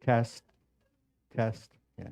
Test, test. Yeah.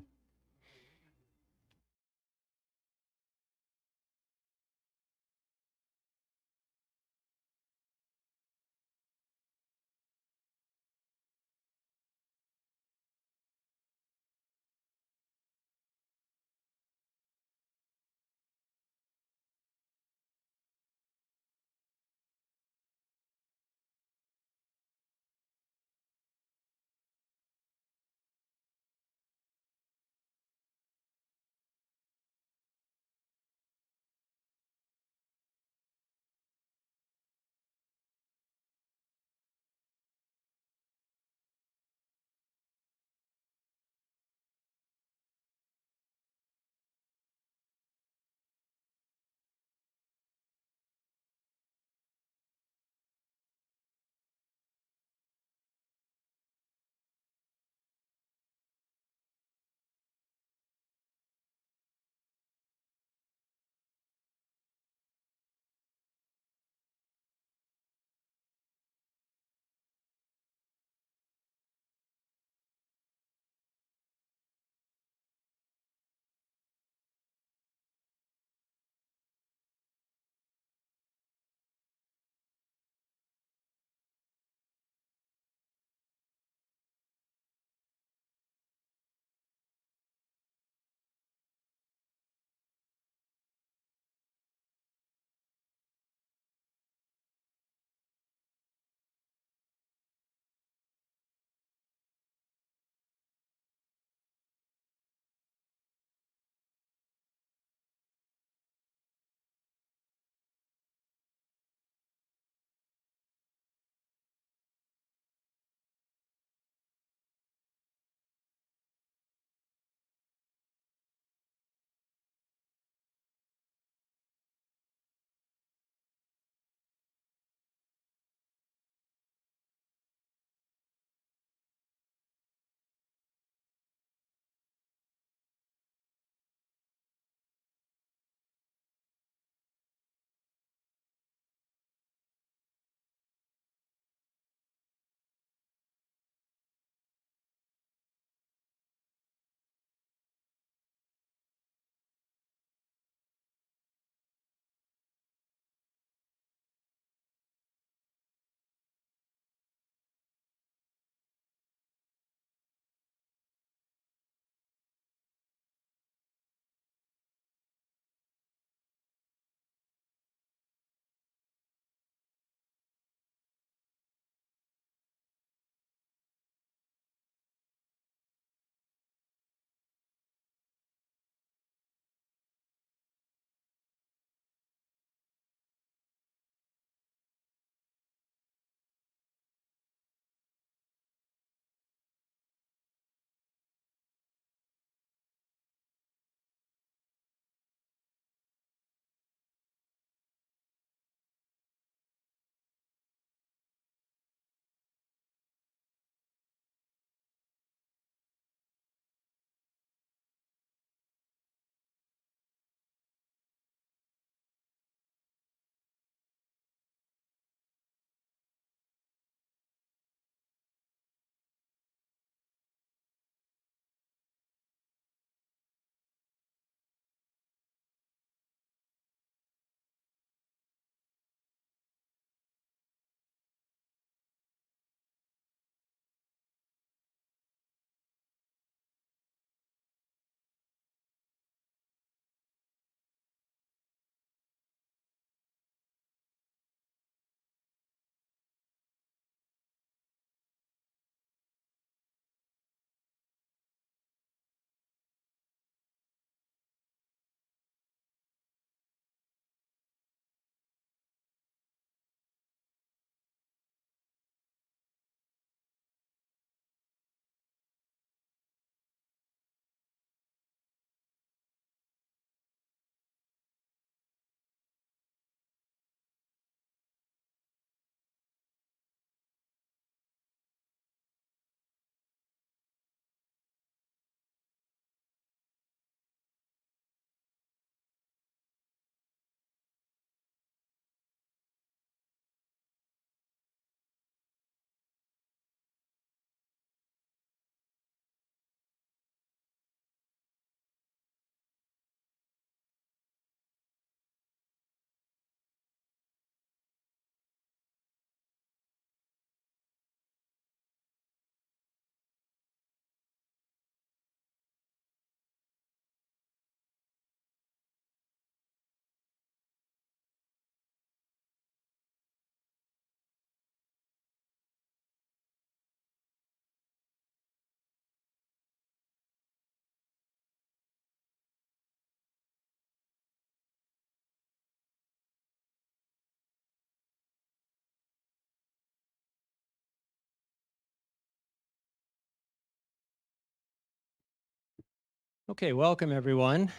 Okay, welcome everyone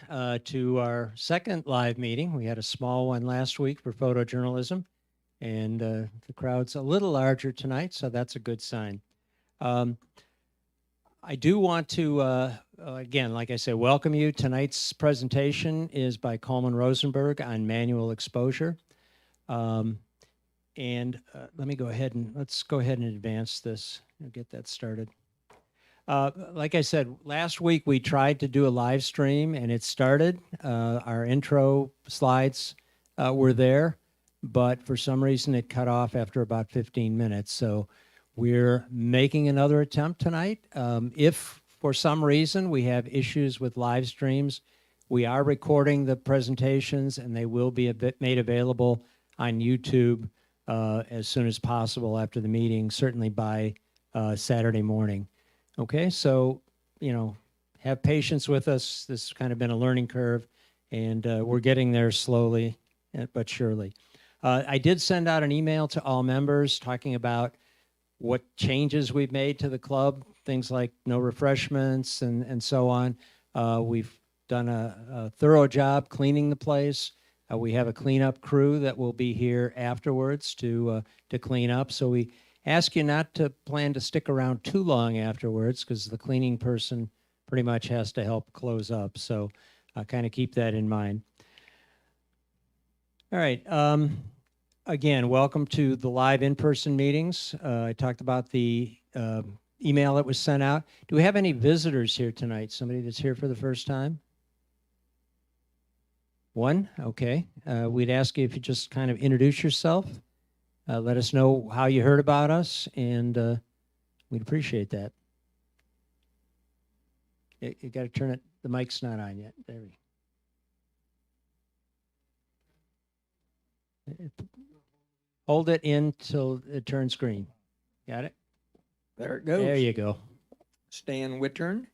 to our second live meeting. We had a small one last week for photojournalism, and the crowd's a little larger tonight, so that's a good sign. I do want to, again, like I said, welcome you. Tonight's presentation is by Kolman Rosenberg on manual exposure. Let me go ahead and, let's go ahead and advance this and get that started. Like I said, last week we tried to do a live stream and it started. Our intro slides were there, but for some reason it cut off after about 15 minutes. So we're making another attempt tonight. If for some reason we have issues with live streams, we are recording the presentations and they will be made available on YouTube as soon as possible after the meeting, certainly by Saturday morning. Okay, so, have patience with us. This has kind of been a learning curve, and we're getting there slowly but surely. I did send out an email to all members talking about what changes we've made to the club, things like no refreshments and so on. We've done a thorough job cleaning the place. We have a cleanup crew that will be here afterwards to clean up. So we ask you not to plan to stick around too long afterwards because the cleaning person pretty much has to help close up. So kind of keep that in mind. All right. Again, welcome to the live in-person meetings. I talked about the email that was sent out. Do we have any visitors here tonight? Somebody that's here for the first time? One? Okay. We'd ask you if you just kind of introduce yourself. Let us know how you heard about us, and we'd appreciate that. You got to turn it. The mic's not on yet. There we go. Hold it in till it turns green. Got it? There it goes. There you go. Stan Wittern.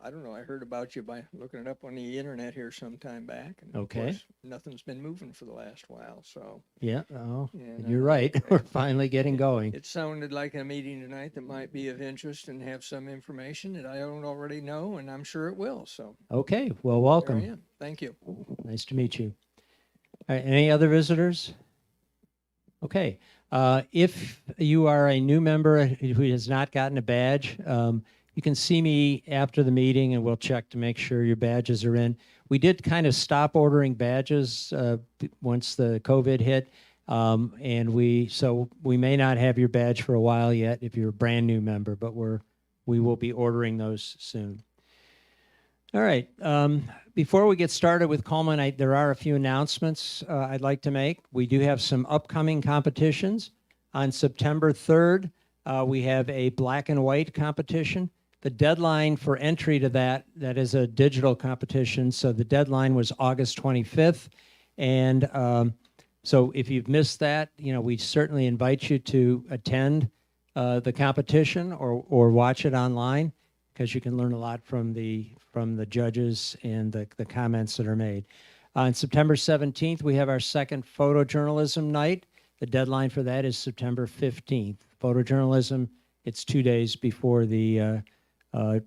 I don't know. I heard about you by looking it up on the internet here some time back. And Okay. Of course, nothing's been moving for the last while. So yeah. Oh, you're right. We're finally getting going. It sounded like a meeting tonight that might be of interest and have some information that I don't already know, and I'm sure it will. So okay. Well, welcome. There I am. Thank you. Nice to meet you. All right, any other visitors? Okay. If you are a new member who has not gotten a badge, you can see me after the meeting and we'll check to make sure your badges are in. We did kind of stop ordering badges once the COVID hit, so we may not have your badge for a while yet if you're a brand new member, but we will be ordering those soon. All right. Before we get started with Kolman, there are a few announcements I'd like to make. We do have some upcoming competitions. On September 3rd, we have a black and white competition. The deadline for entry to that is a digital competition, so the deadline was August 25th. And so if you've missed that, we certainly invite you to attend the competition or watch it online because you can learn a lot from the judges and the comments that are made. On September 17th, we have our second photojournalism night. The deadline for that is September 15th. Photojournalism, it's 2 days before the, I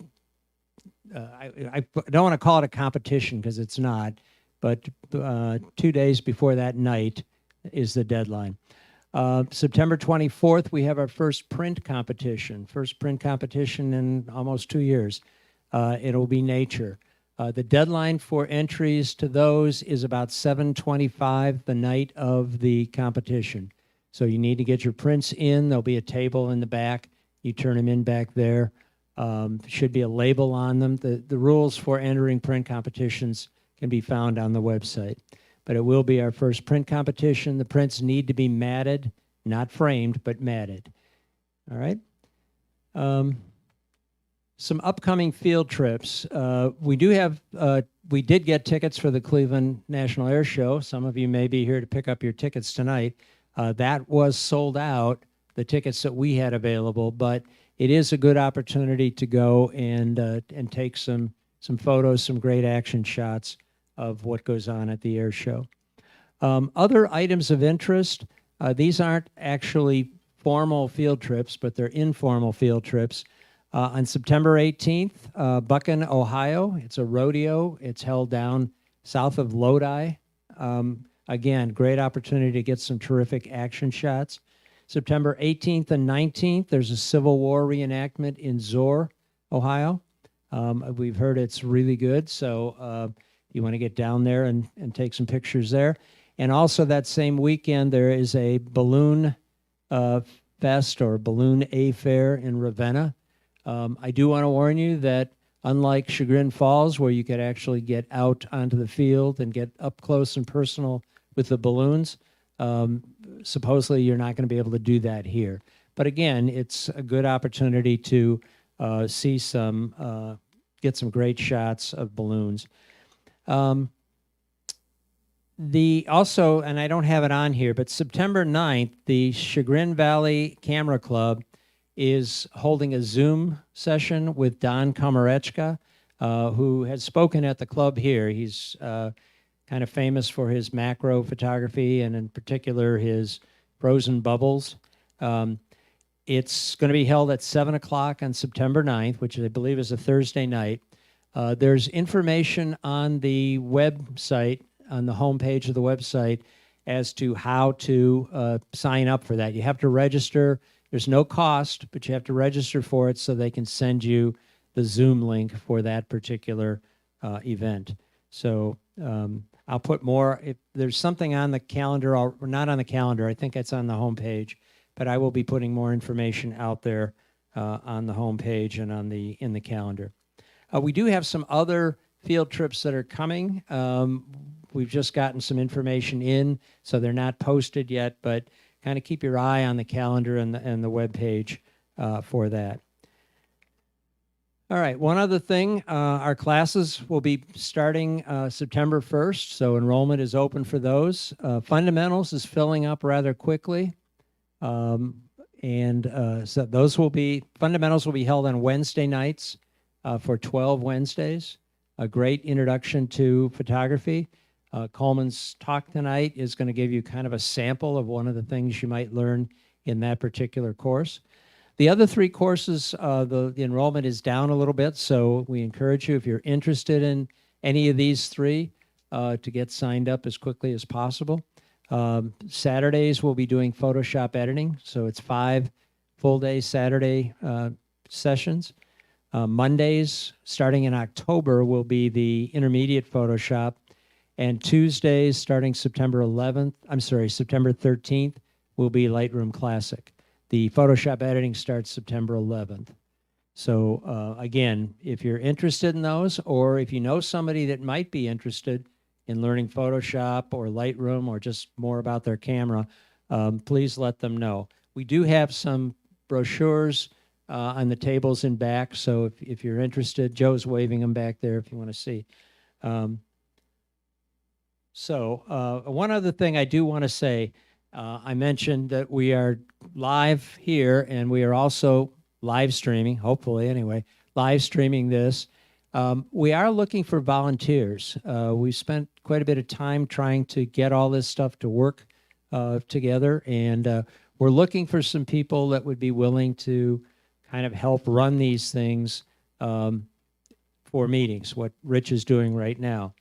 don't want to call it a competition because it's not, but 2 days before that night is the deadline. September 24th, we have our first print competition in almost 2 years. It'll be nature. The deadline for entries to those is about 7:25 the night of the competition. So you need to get your prints in. There'll be a table in the back. You turn them in back there. Should be a label on them. The rules for entering print competitions can be found on the website. But it will be our first print competition. The prints need to be matted, not framed, but matted. All right? Some upcoming field trips. We did get tickets for the Cleveland National Air Show. Some of you may be here to pick up your tickets tonight. That was sold out, the tickets that we had available, but it is a good opportunity to go and take some photos, some great action shots of what goes on at the air show. Other items of interest, these aren't actually formal field trips, but they're informal field trips. On September 18th, Buchan, Ohio, it's a rodeo. It's held down south of Lodi. Again, great opportunity to get some terrific action shots. September 18th and 19th, there's a Civil War reenactment in Zoar, Ohio. We've heard it's really good, so you want to get down there and take some pictures there. And also that same weekend, there is a balloon fest or balloon A fair in Ravenna. I do want to warn you that unlike Chagrin Falls, where you could actually get out onto the field and get up close and personal with the balloons, supposedly you're not going to be able to do that here. But again, it's a good opportunity to see some, get some great shots of balloons. Also, and I don't have it on here, but September 9th, the Chagrin Valley Camera Club is holding a Zoom session with Don Komarechka, who has spoken at the club here. He's kind of famous for his macro photography and in particular his frozen bubbles. It's going to be held at 7 o'clock on September 9th, which I believe is a Thursday night. There's information on the website, on the homepage of the website, as to how to sign up for that. You have to register. There's no cost, but you have to register for it so they can send you the Zoom link for that particular event. So I'll put more, if there's something on the calendar, or not on the calendar, I think it's on the homepage, but I will be putting more information out there on the homepage and on in the calendar. We do have some other field trips that are coming. We've just gotten some information in, so they're not posted yet, but kind of keep your eye on the calendar and the web page for that. All right, one other thing, our classes will be starting September 1st, so enrollment is open for those. Fundamentals is filling up rather quickly, so those will be, fundamentals will be held on Wednesday nights for 12 Wednesdays. A great introduction to photography. Coleman's talk tonight is going to give you kind of a sample of one of the things you might learn in that particular course. The other three courses, the enrollment is down a little bit, so we encourage you, if you're interested in any of these three, to get signed up as quickly as possible. Saturdays we'll be doing Photoshop editing, so it's 5 full-day Saturday sessions. Mondays, starting in October, will be the intermediate Photoshop, and Tuesdays, starting September 13th, will be Lightroom Classic. The Photoshop editing starts September 11th. So again, if you're interested in those, or if you know somebody that might be interested in learning Photoshop or Lightroom or just more about their camera, please let them know. We do have some brochures on the tables in back, so if you're interested, Joe's waving them back there if you want to see. One other thing I do want to say, I mentioned that we are live here and we are also live streaming, hopefully anyway, live streaming this. We are looking for volunteers. We spent quite a bit of time trying to get all this stuff to work together, and we're looking for some people that would be willing to kind of help run these things for meetings, what Rich is doing right now.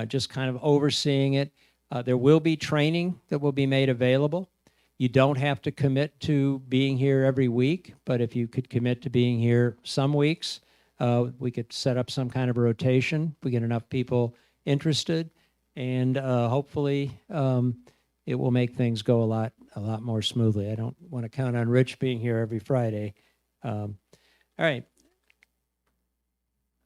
Just kind of overseeing it. There will be training that will be made available. You don't have to commit to being here every week, but if you could commit to being here some weeks, we could set up some kind of a rotation. We get enough people interested, and hopefully it will make things go a lot more smoothly. I don't want to count on Rich being here every Friday. All right.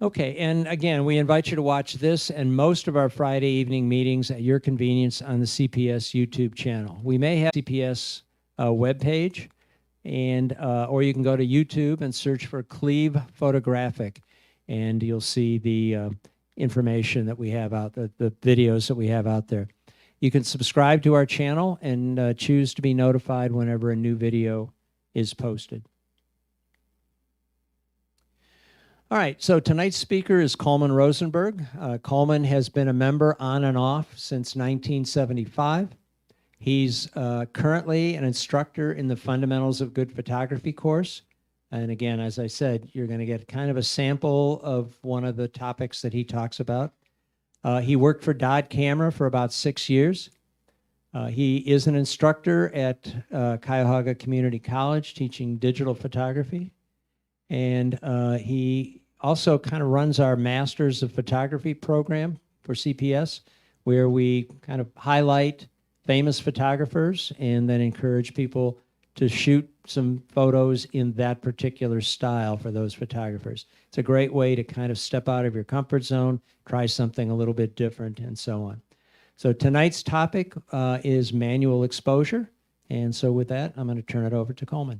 Okay, and again, we invite you to watch this and most of our Friday evening meetings at your convenience on the CPS YouTube channel. We may have CPS webpage, and or you can go to YouTube and search for Cleve Photographic, and you'll see the information that we have out, the videos that we have out there. You can subscribe to our channel and choose to be notified whenever a new video is posted. All right, so tonight's speaker is Kolman Rosenberg. Kolman has been a member on and off since 1975. He's currently an instructor in the Fundamentals of Good Photography course. And again, as I said, you're going to get kind of a sample of one of the topics that he talks about. He worked for Dodd Camera for about 6 years. He is an instructor at Cuyahoga Community College teaching digital photography. And he also kind of runs our Masters of Photography program for CPS, where we kind of highlight famous photographers and then encourage people to shoot some photos in that particular style for those photographers. It's a great way to kind of step out of your comfort zone, try something a little bit different, and so on. So tonight's topic is manual exposure. And so with that, I'm going to turn it over to Kolman.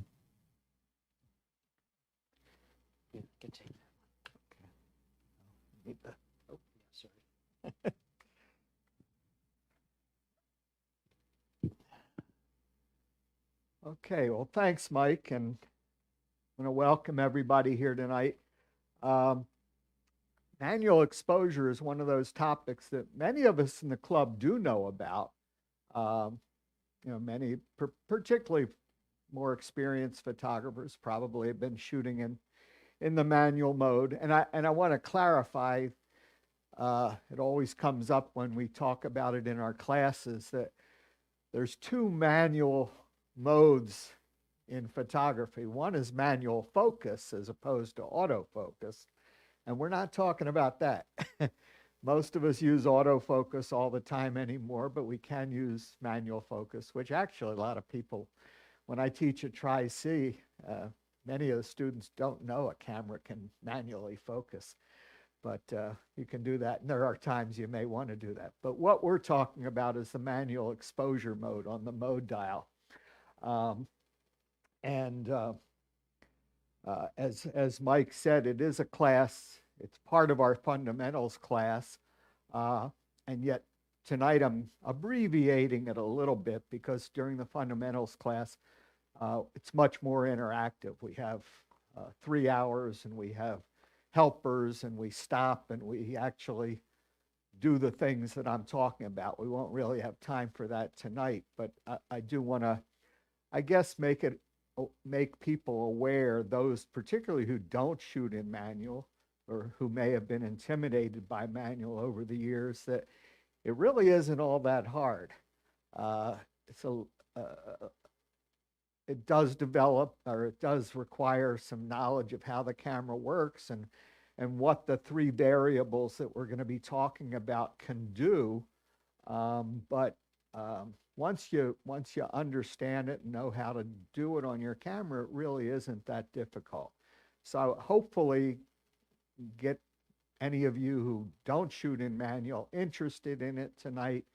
Yeah, I can take that. Need the- Oh, yeah, sorry. Okay, well, thanks, Mike, and I'm going to welcome everybody here tonight. Manual exposure is one of those topics that many of us in the club do know about. Many, particularly more experienced photographers, probably have been shooting in the manual mode. And I want to clarify. It always comes up when we talk about it in our classes that there's two manual modes in photography. One is manual focus as opposed to autofocus. And we're not talking about that. Most of us use autofocus all the time anymore, but we can use manual focus, which actually a lot of people, when I teach at Tri-C, many of the students don't know a camera can manually focus. But you can do that, and there are times you may want to do that. But what we're talking about is the manual exposure mode on the mode dial. As Mike said, it is a class. It's part of our fundamentals class. And yet tonight I'm abbreviating it a little bit because during the fundamentals class, it's much more interactive. We have 3 hours and we have helpers and we stop and we actually do the things that I'm talking about. We won't really have time for that tonight, but I do want to, I guess, make people aware, those particularly who don't shoot in manual or who may have been intimidated by manual over the years, that it really isn't all that hard. It does develop, or it does require some knowledge of how the camera works and what the 3 variables that we're going to be talking about can do. But once you understand it and know how to do it on your camera, it really isn't that difficult. So hopefully get any of you who don't shoot in manual interested in it tonight,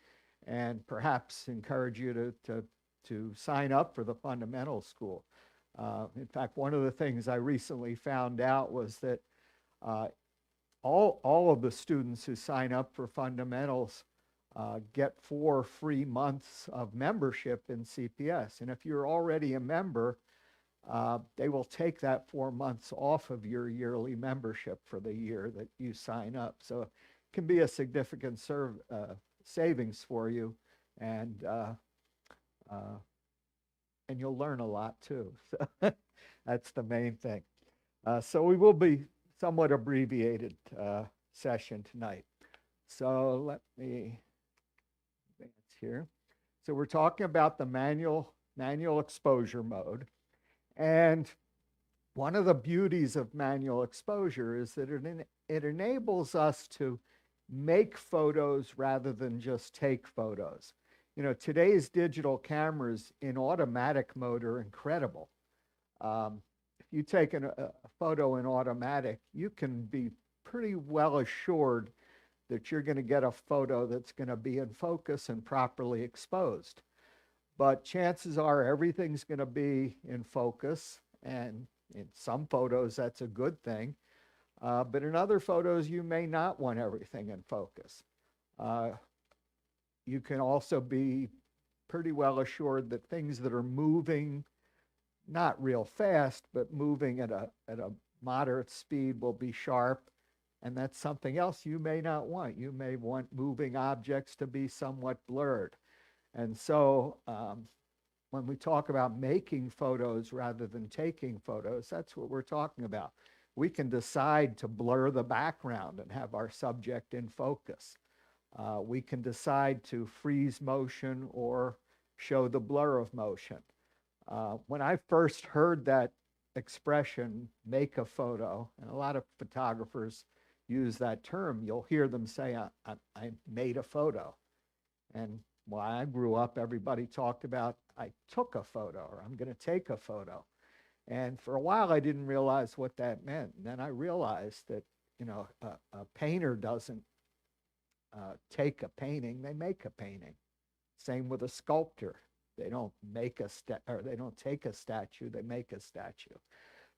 and perhaps encourage you to sign up for the fundamental school. In fact, one of the things I recently found out was that all of the students who sign up for fundamentals get 4 free months of membership in CPS. And if you're already a member, they will take that 4 months off of your yearly membership for the year that you sign up. So it can be a significant savings for you, and you'll learn a lot too. So that's the main thing. So we will be somewhat abbreviated session tonight. So let me advance here. So we're talking about the manual exposure mode. And one of the beauties of manual exposure is that it enables us to make photos rather than just take photos. You know, today's digital cameras in automatic mode are incredible. If you take a photo in automatic, you can be pretty well assured that you're going to get a photo that's going to be in focus and properly exposed. But chances are everything's going to be in focus, and in some photos that's a good thing. But in other photos, you may not want everything in focus. You can also be pretty well assured that things that are moving, not real fast, but moving at a moderate speed will be sharp. And that's something else you may not want. You may want moving objects to be somewhat blurred. And so when we talk about making photos rather than taking photos, that's what we're talking about. We can decide to blur the background and have our subject in focus. We can decide to freeze motion or show the blur of motion. When I first heard that expression, make a photo, and a lot of photographers use that term, you'll hear them say, I made a photo. And when I grew up, everybody talked about, I took a photo, or I'm going to take a photo. And for a while, I didn't realize what that meant. And then I realized that, you know, a painter doesn't take a painting, they make a painting. Same with a sculptor. They don't make or they don't take a statue, they make a statue.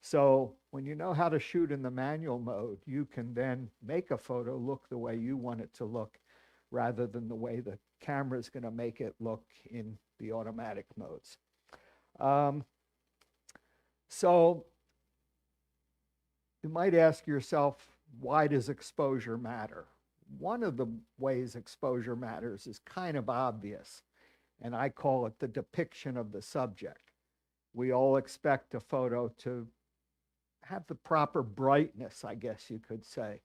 So when you know how to shoot in the manual mode, you can then make a photo look the way you want it to look rather than the way the camera is going to make it look in the automatic modes. So you might ask yourself, why does exposure matter? One of the ways exposure matters is kind of obvious, and I call it the depiction of the subject. We all expect a photo to have the proper brightness, I guess you could say.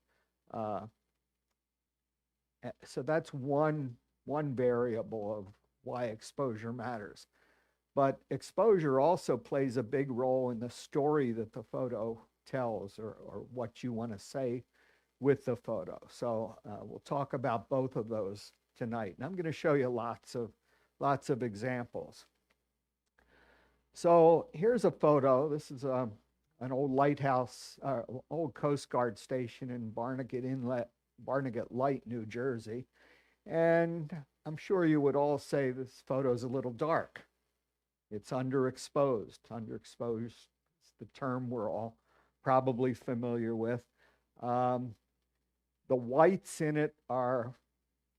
So that's one variable of why exposure matters. But exposure also plays a big role in the story that the photo tells, or what you want to say with the photo. So we'll talk about both of those tonight. And I'm going to show you lots of examples. So here's a photo. This is an old lighthouse, old Coast Guard station in Barnegat Inlet, Barnegat Light, New Jersey. And I'm sure you would all say this photo is a little dark. It's underexposed. Underexposed is the term we're all probably familiar with. The whites in it are,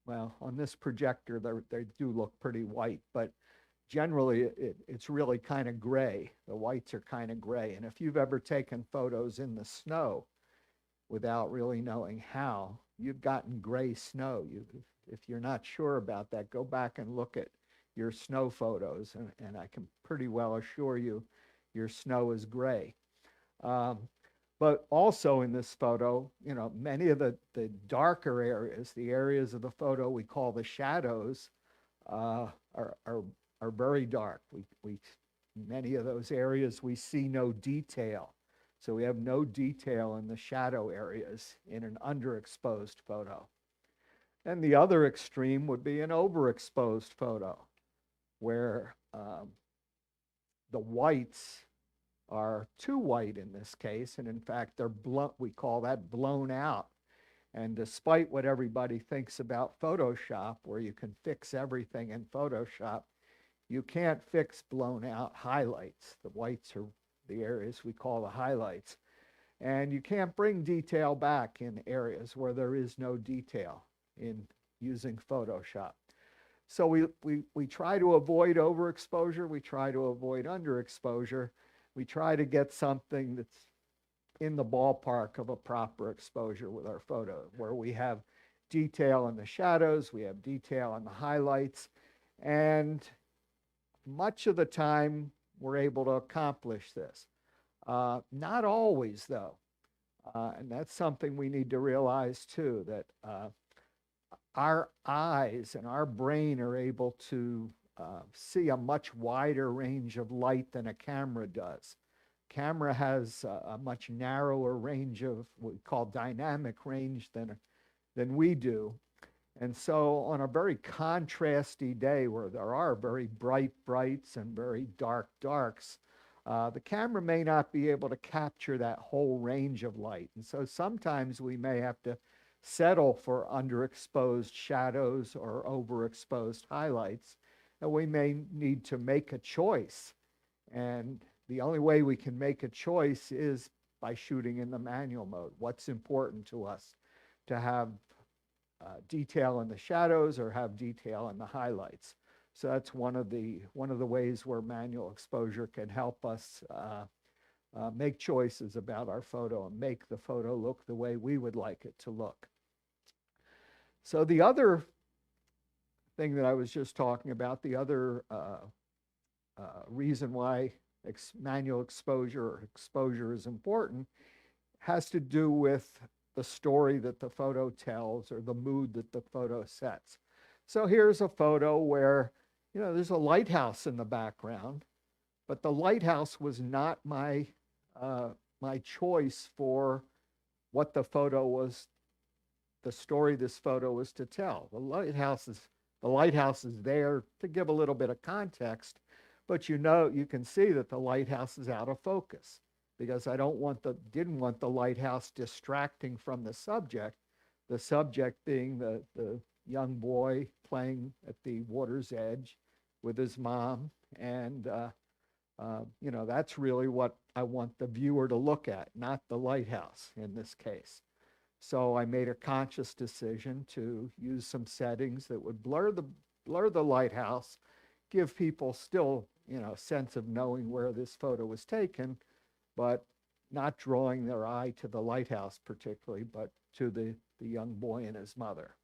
well, on this projector, they do look pretty white, but generally it's really kind of gray. The whites are kind of gray. And if you've ever taken photos in the snow without really knowing how, you've gotten gray snow. If you're not sure about that, go back and look at your snow photos, and I can pretty well assure you your snow is gray. But also in this photo, you know, many of the darker areas, the areas of the photo we call the shadows, are very dark. Many of those areas we see no detail. So we have no detail in the shadow areas in an underexposed photo. And the other extreme would be an overexposed photo, where the whites are too white in this case, and in fact they're we call that blown out. And despite what everybody thinks about Photoshop, where you can fix everything in Photoshop, you can't fix blown out highlights. The whites are the areas we call the highlights. And you can't bring detail back in areas where there is no detail in using Photoshop. So we try to avoid overexposure, we try to avoid underexposure, we try to get something that's in the ballpark of a proper exposure with our photo, where we have detail in the shadows, we have detail in the highlights, and much of the time we're able to accomplish this. Not always, though, and that's something we need to realize too, that our eyes and our brain are able to see a much wider range of light than a camera does. Camera has a much narrower range of what we call dynamic range than we do. And so on a very contrasty day where there are very bright brights and very dark darks, the camera may not be able to capture that whole range of light. And so sometimes we may have to settle for underexposed shadows or overexposed highlights, and we may need to make a choice. And the only way we can make a choice is by shooting in the manual mode. What's important to us? To have detail in the shadows or have detail in the highlights. So that's one of the ways where manual exposure can help us make choices about our photo and make the photo look the way we would like it to look. So the other thing that I was just talking about, the other reason why manual exposure or exposure is important has to do with the story that the photo tells or the mood that the photo sets. So here's a photo where, you know, there's a lighthouse in the background, but the lighthouse was not my choice for what the photo was, the story this photo was to tell. The lighthouse is there to give a little bit of context, but you know, you can see that the lighthouse is out of focus because I didn't want the lighthouse distracting from the subject being the young boy playing at the water's edge with his mom. And, you know, that's really what I want the viewer to look at, not the lighthouse in this case. So I made a conscious decision to use some settings that would blur the lighthouse, give people still, you know, a sense of knowing where this photo was taken, but not drawing their eye to the lighthouse particularly, but to the young boy and his mother.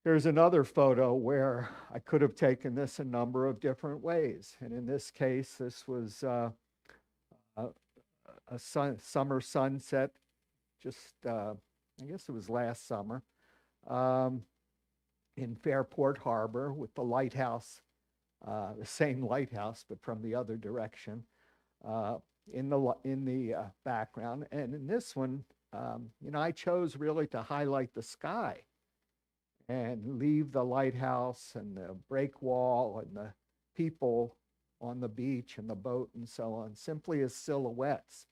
Here's another photo where I could have taken this a number of different ways. And in this case, this was a summer sunset, just, I guess it was last summer, in Fairport Harbor with the lighthouse, the same lighthouse, but from the other direction, in the background. And in this one, you know, I chose really to highlight the sky and leave the lighthouse and the break wall and the people on the beach and the boat and so on, simply as silhouettes.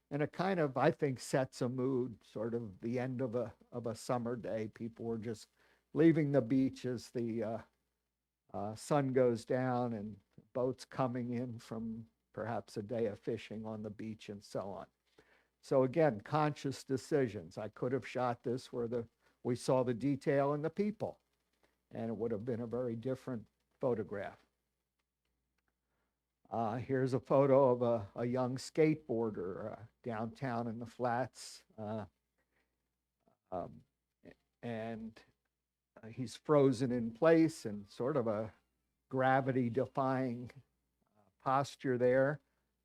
And it kind of, I think, sets a mood, sort of the end of a summer day. People were just leaving the beach as the sun goes down and boats coming in from perhaps a day of fishing on the beach and so on. So again, conscious decisions. I could have shot this where we saw the detail in the people, and it would have been a very different photograph. Here's a photo of a young skateboarder downtown in the flats, and he's frozen in place in sort of a gravity-defying posture there.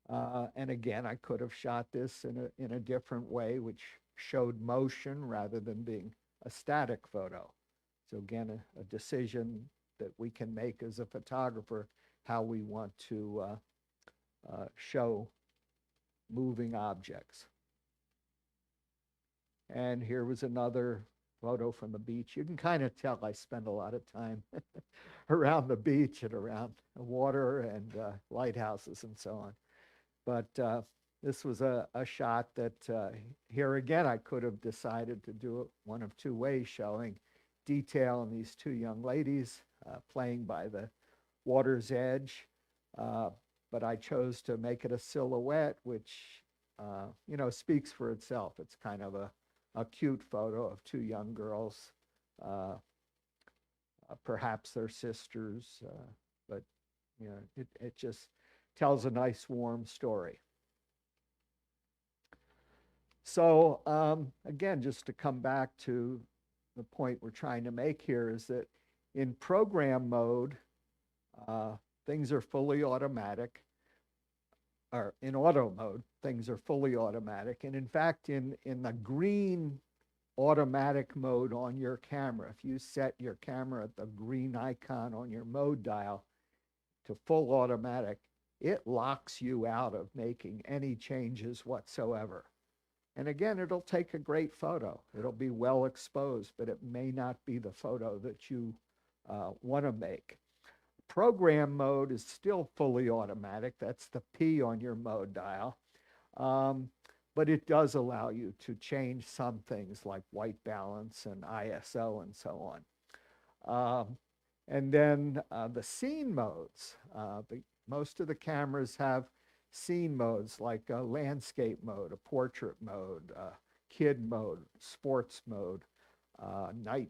And again, I could have shot this in a different way, which showed motion rather than being a static photo. So again, a decision that we can make as a photographer, how we want to show moving objects. And here was another photo from the beach. You can kind of tell I spend a lot of time around the beach and around the water and lighthouses and so on. But this was a shot that here again, I could have decided to do it one of two ways, showing detail in these two young ladies playing by the water's edge. But I chose to make it a silhouette, which, you know, speaks for itself. It's kind of a cute photo of two young girls, perhaps they're sisters, but, you know, it just tells a nice, warm story. So again, just to come back to the point we're trying to make here is that in program mode, things are fully automatic, or in auto mode, things are fully automatic. And in fact, in the green automatic mode on your camera, if you set your camera at the green icon on your mode dial to full automatic, it locks you out of making any changes whatsoever. And again, it'll take a great photo. It'll be well exposed, but it may not be the photo that you want to make. Program mode is still fully automatic. That's the P on your mode dial. But it does allow you to change some things like white balance and ISO and so on. And then the scene modes. Most of the cameras have scene modes like a landscape mode, a portrait mode, kid mode, sports mode, night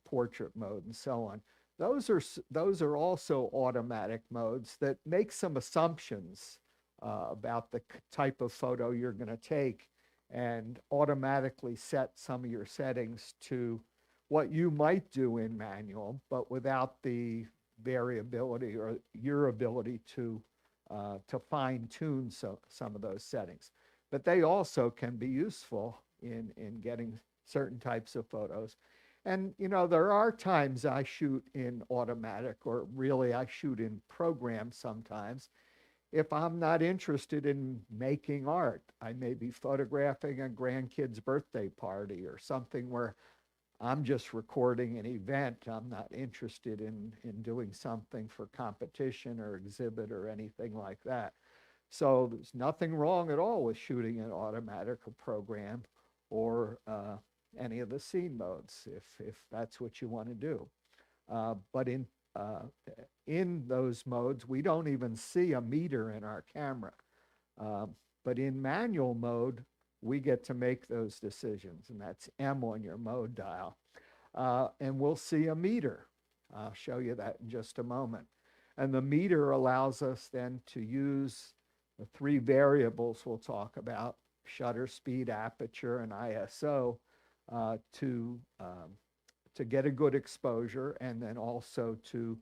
portrait mode, and so on. Those are also automatic modes that make some assumptions about the type of photo you're going to take and automatically set some of your settings to what you might do in manual, but without the variability or your ability to fine tune some of those settings. But they also can be useful in getting certain types of photos. And, you know, there are times I shoot in automatic, or really I shoot in program sometimes. If I'm not interested in making art, I may be photographing a grandkid's birthday party or something where I'm just recording an event. I'm not interested in doing something for competition or exhibit or anything like that. So there's nothing wrong at all with shooting an automatic or program, or any of the scene modes if that's what you want to do. But in those modes, we don't even see a meter in our camera. But in manual mode, we get to make those decisions, and that's M on your mode dial. And we'll see a meter. I'll show you that in just a moment. And the meter allows us then to use the three variables we'll talk about: shutter speed, aperture, and ISO, to get a good exposure, and then also to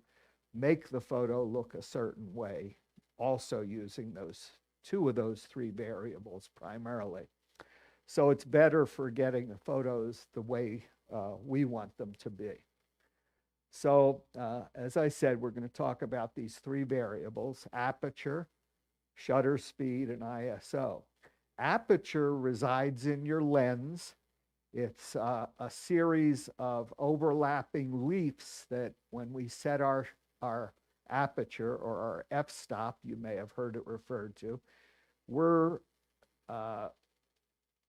make the photo look a certain way, also using two of those three variables primarily. So it's better for getting the photos the way we want them to be. So as I said, we're going to talk about these three variables: aperture, shutter speed, and ISO. Aperture resides in your lens. It's a series of overlapping leafs that, when we set our aperture, or our f-stop, you may have heard it referred to, we're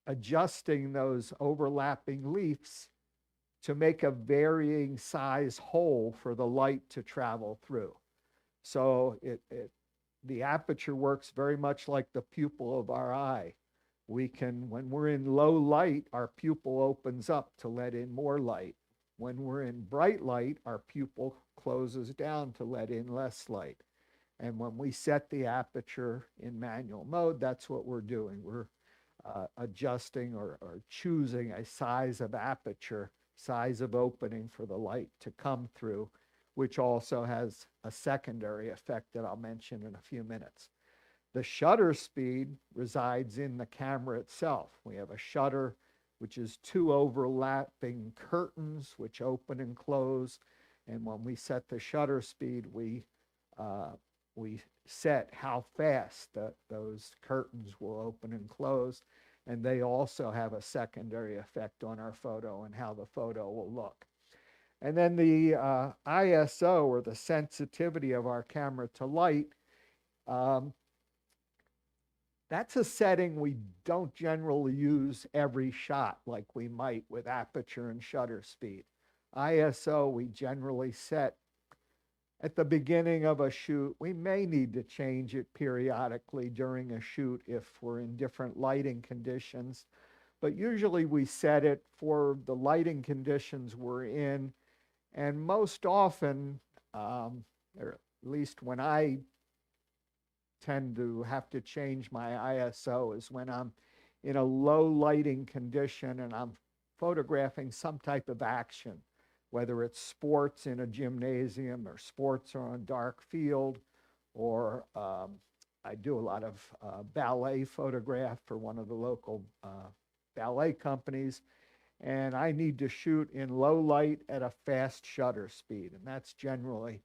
adjusting those overlapping leafs to make a varying size hole for the light to travel through. So the aperture works very much like the pupil of our eye. We can, when we're in low light, our pupil opens up to let in more light. When we're in bright light, our pupil closes down to let in less light. And when we set the aperture in manual mode, that's what we're doing. We're adjusting or choosing a size of aperture, size of opening for the light to come through, which also has a secondary effect that I'll mention in a few minutes. The shutter speed resides in the camera itself. We have a shutter, which is two overlapping curtains which open and close. And when we set the shutter speed, we set how fast those curtains will open and close. And they also have a secondary effect on our photo and how the photo will look. And then the ISO, or the sensitivity of our camera to light, that's a setting we don't generally use every shot like we might with aperture and shutter speed. ISO we generally set at the beginning of a shoot. We may need to change it periodically during a shoot if we're in different lighting conditions, but usually we set it for the lighting conditions we're in. And most often, or at least when I tend to have to change my ISO, is when I'm in a low lighting condition and I'm photographing some type of action, whether it's sports in a gymnasium or sports on a dark field, or I do a lot of ballet photograph for one of the local ballet companies, and I need to shoot in low light at a fast shutter speed, and that's generally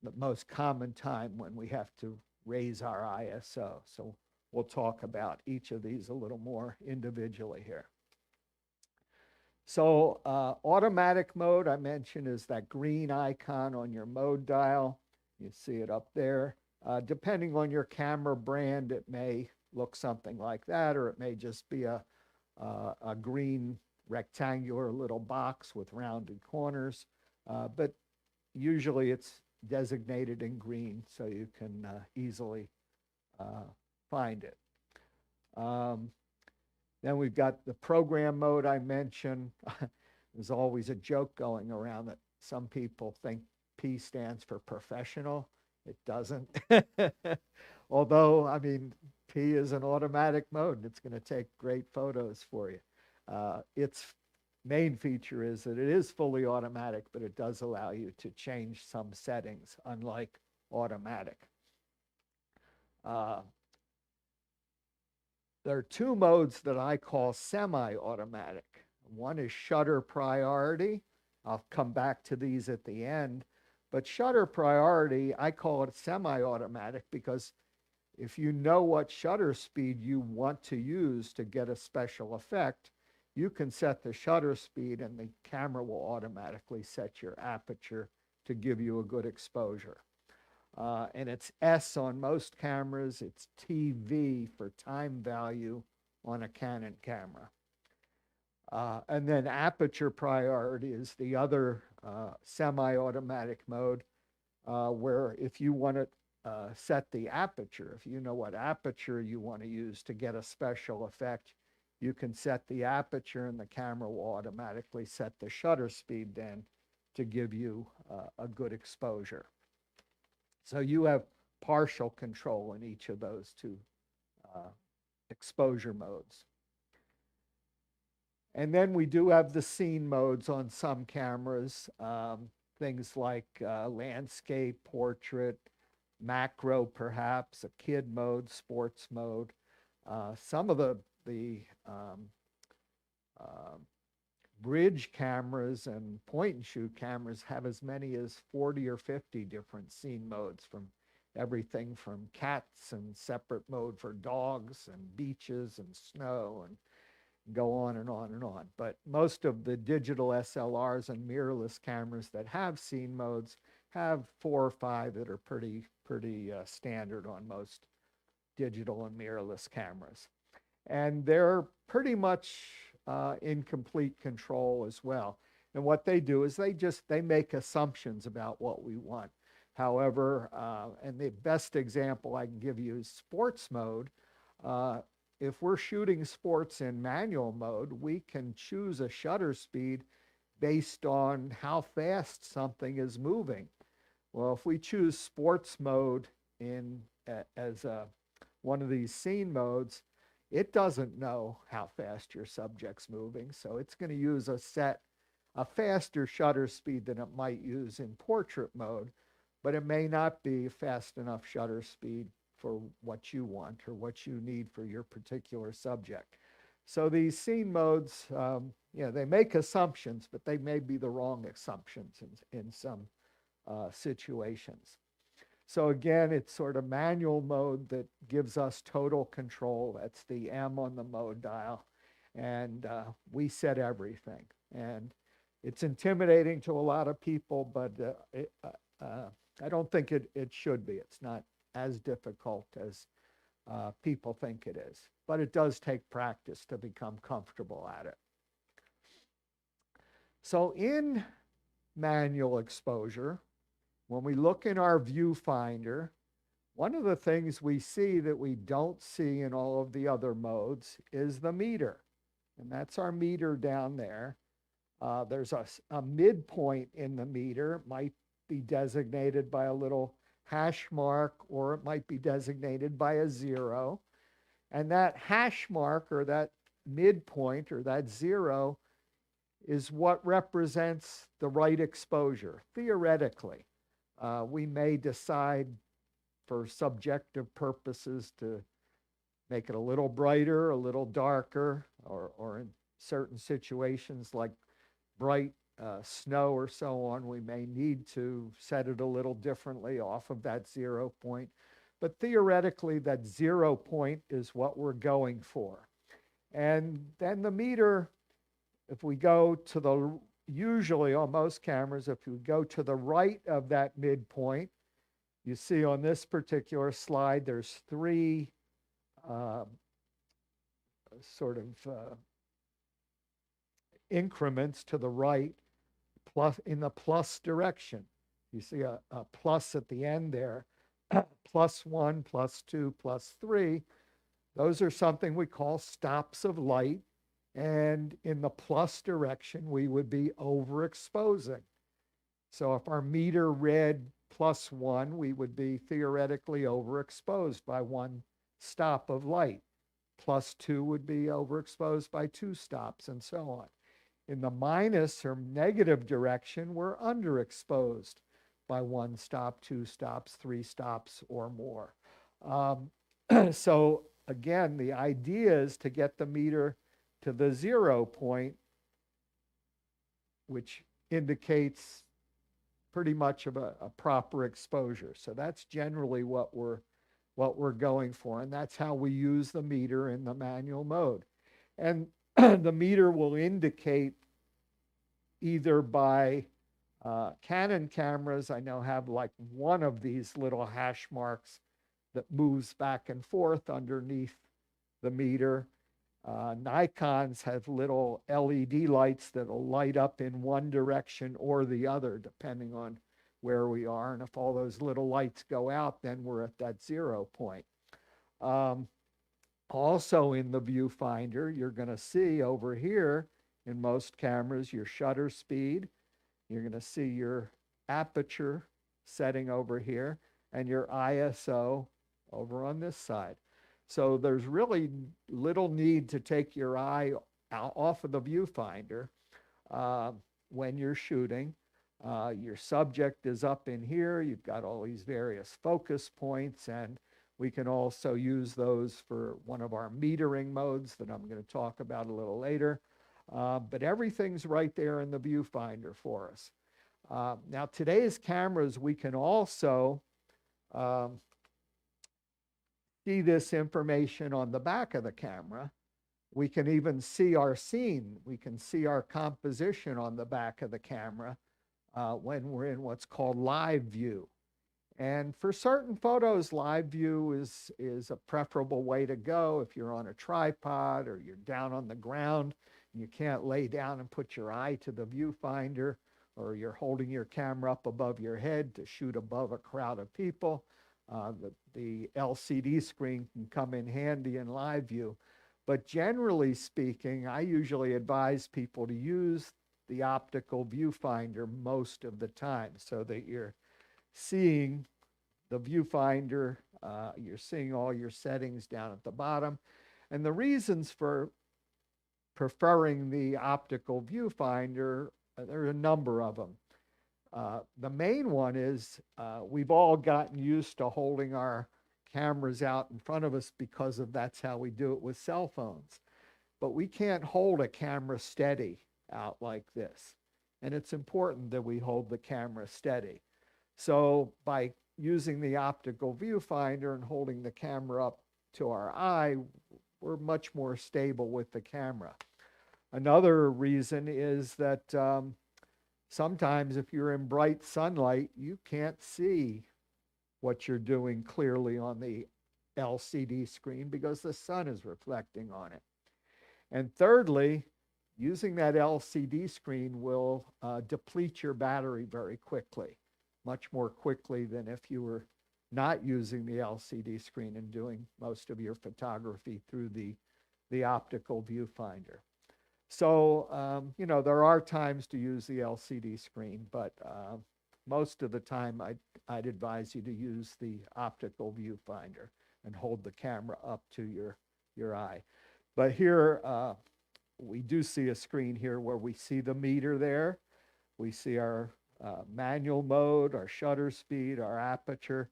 the most common time when we have to raise our ISO. So we'll talk about each of these a little more individually here. So automatic mode, I mentioned, is that green icon on your mode dial. You see it up there. Depending on your camera brand, it may look something like that, or it may just be a green rectangular little box with rounded corners. But usually it's designated in green, so you can easily find it. Then we've got the program mode I mentioned. There's always a joke going around that some people think P stands for professional. It doesn't. Although, I mean, P is an automatic mode, and it's going to take great photos for you. It's main feature is that it is fully automatic, but it does allow you to change some settings, unlike automatic. There are two modes that I call semi-automatic. One is shutter priority. I'll come back to these at the end. But shutter priority, I call it semi-automatic because if you know what shutter speed you want to use to get a special effect, you can set the shutter speed and the camera will automatically set your aperture to give you a good exposure. And it's S on most cameras. It's TV for time value on a Canon camera. And then aperture priority is the other semi-automatic mode where if you want to set the aperture, if you know what aperture you want to use to get a special effect, you can set the aperture and the camera will automatically set the shutter speed then to give you a good exposure. So you have partial control in each of those two exposure modes. And then we do have the scene modes on some cameras, things like landscape, portrait, macro perhaps, a kid mode, sports mode. Some of the bridge cameras and point and shoot cameras have as many as 40 or 50 different scene modes, from everything from cats and separate mode for dogs and beaches and snow, and go on and on and on. But most of the digital SLRs and mirrorless cameras that have scene modes have 4 or 5 that are pretty standard on most digital and mirrorless cameras. And they're pretty much in complete control as well. And what they do is they make assumptions about what we want. However, and the best example I can give you is sports mode. If we're shooting sports in manual mode, we can choose a shutter speed based on how fast something is moving. Well, if we choose sports mode as one of these scene modes, it doesn't know how fast your subject's moving, so it's going to use a faster shutter speed than it might use in portrait mode, but it may not be fast enough shutter speed for what you want or what you need for your particular subject. So these scene modes, they make assumptions, but they may be the wrong assumptions in some situations. So again, it's sort of manual mode that gives us total control. That's the M on the mode dial. And we set everything. And it's intimidating to a lot of people, but I don't think it should be. It's not as difficult as people think it is. But it does take practice to become comfortable at it. So in manual exposure, when we look in our viewfinder, one of the things we see that we don't see in all of the other modes is the meter. And that's our meter down there. There's a midpoint in the meter. It might be designated by a little hash mark, or it might be designated by a 0. And that hash mark, or that midpoint, or that 0, is what represents the right exposure, theoretically. We may decide for subjective purposes to make it a little brighter, a little darker, or in certain situations like bright snow or so on, we may need to set it a little differently off of that 0 point. But theoretically, that 0 point is what we're going for. And then the meter, if we go to usually on most cameras, if you go to the right of that midpoint, you see on this particular slide, there's 3 increments to the right, plus in the plus direction. You see a plus at the end there, +1, +2, +3. Those are something we call stops of light. And in the plus direction, we would be overexposing. So if our meter read +1, we would be theoretically overexposed by 1 stop of light. +2 would be overexposed by 2 stops, and so on. In the minus or negative direction, we're underexposed by 1 stop, 2 stops, 3 stops, or more. So again, the idea is to get the meter to the 0 point, which indicates pretty much of a proper exposure. So that's generally what we're going for, and that's how we use the meter in the manual mode. And the meter will indicate either by Canon cameras, I know, have like one of these little hash marks that moves back and forth underneath the meter. Nikons have little LED lights that'll light up in one direction or the other, depending on where we are. And if all those little lights go out, then we're at that 0 point. Also in the viewfinder, you're going to see over here in most cameras your shutter speed. You're going to see your aperture setting over here and your ISO over on this side. So there's really little need to take your eye off of the viewfinder when you're shooting. Your subject is up in here. You've got all these various focus points, and we can also use those for one of our metering modes that I'm going to talk about a little later. But everything's right there in the viewfinder for us. Now, today's cameras, we can also see this information on the back of the camera. We can even see our scene. We can see our composition on the back of the camera when we're in what's called live view. And for certain photos, live view is a preferable way to go. If you're on a tripod or you're down on the ground and you can't lay down and put your eye to the viewfinder, or you're holding your camera up above your head to shoot above a crowd of people, the LCD screen can come in handy in live view. But generally speaking, I usually advise people to use the optical viewfinder most of the time, so that you're seeing the viewfinder, you're seeing all your settings down at the bottom. And the reasons for preferring the optical viewfinder, there are a number of them. The main one is we've all gotten used to holding our cameras out in front of us because that's how we do it with cell phones. But we can't hold a camera steady out like this. And it's important that we hold the camera steady. So by using the optical viewfinder and holding the camera up to our eye, we're much more stable with the camera. Another reason is that sometimes if you're in bright sunlight, you can't see what you're doing clearly on the LCD screen because the sun is reflecting on it. And thirdly, using that LCD screen will deplete your battery very quickly, much more quickly than if you were not using the LCD screen and doing most of your photography through the optical viewfinder. So, you know, there are times to use the LCD screen, but most of the time I'd advise you to use the optical viewfinder and hold the camera up to your eye. But here, we do see a screen here where we see the meter there. We see our manual mode, our shutter speed, our aperture.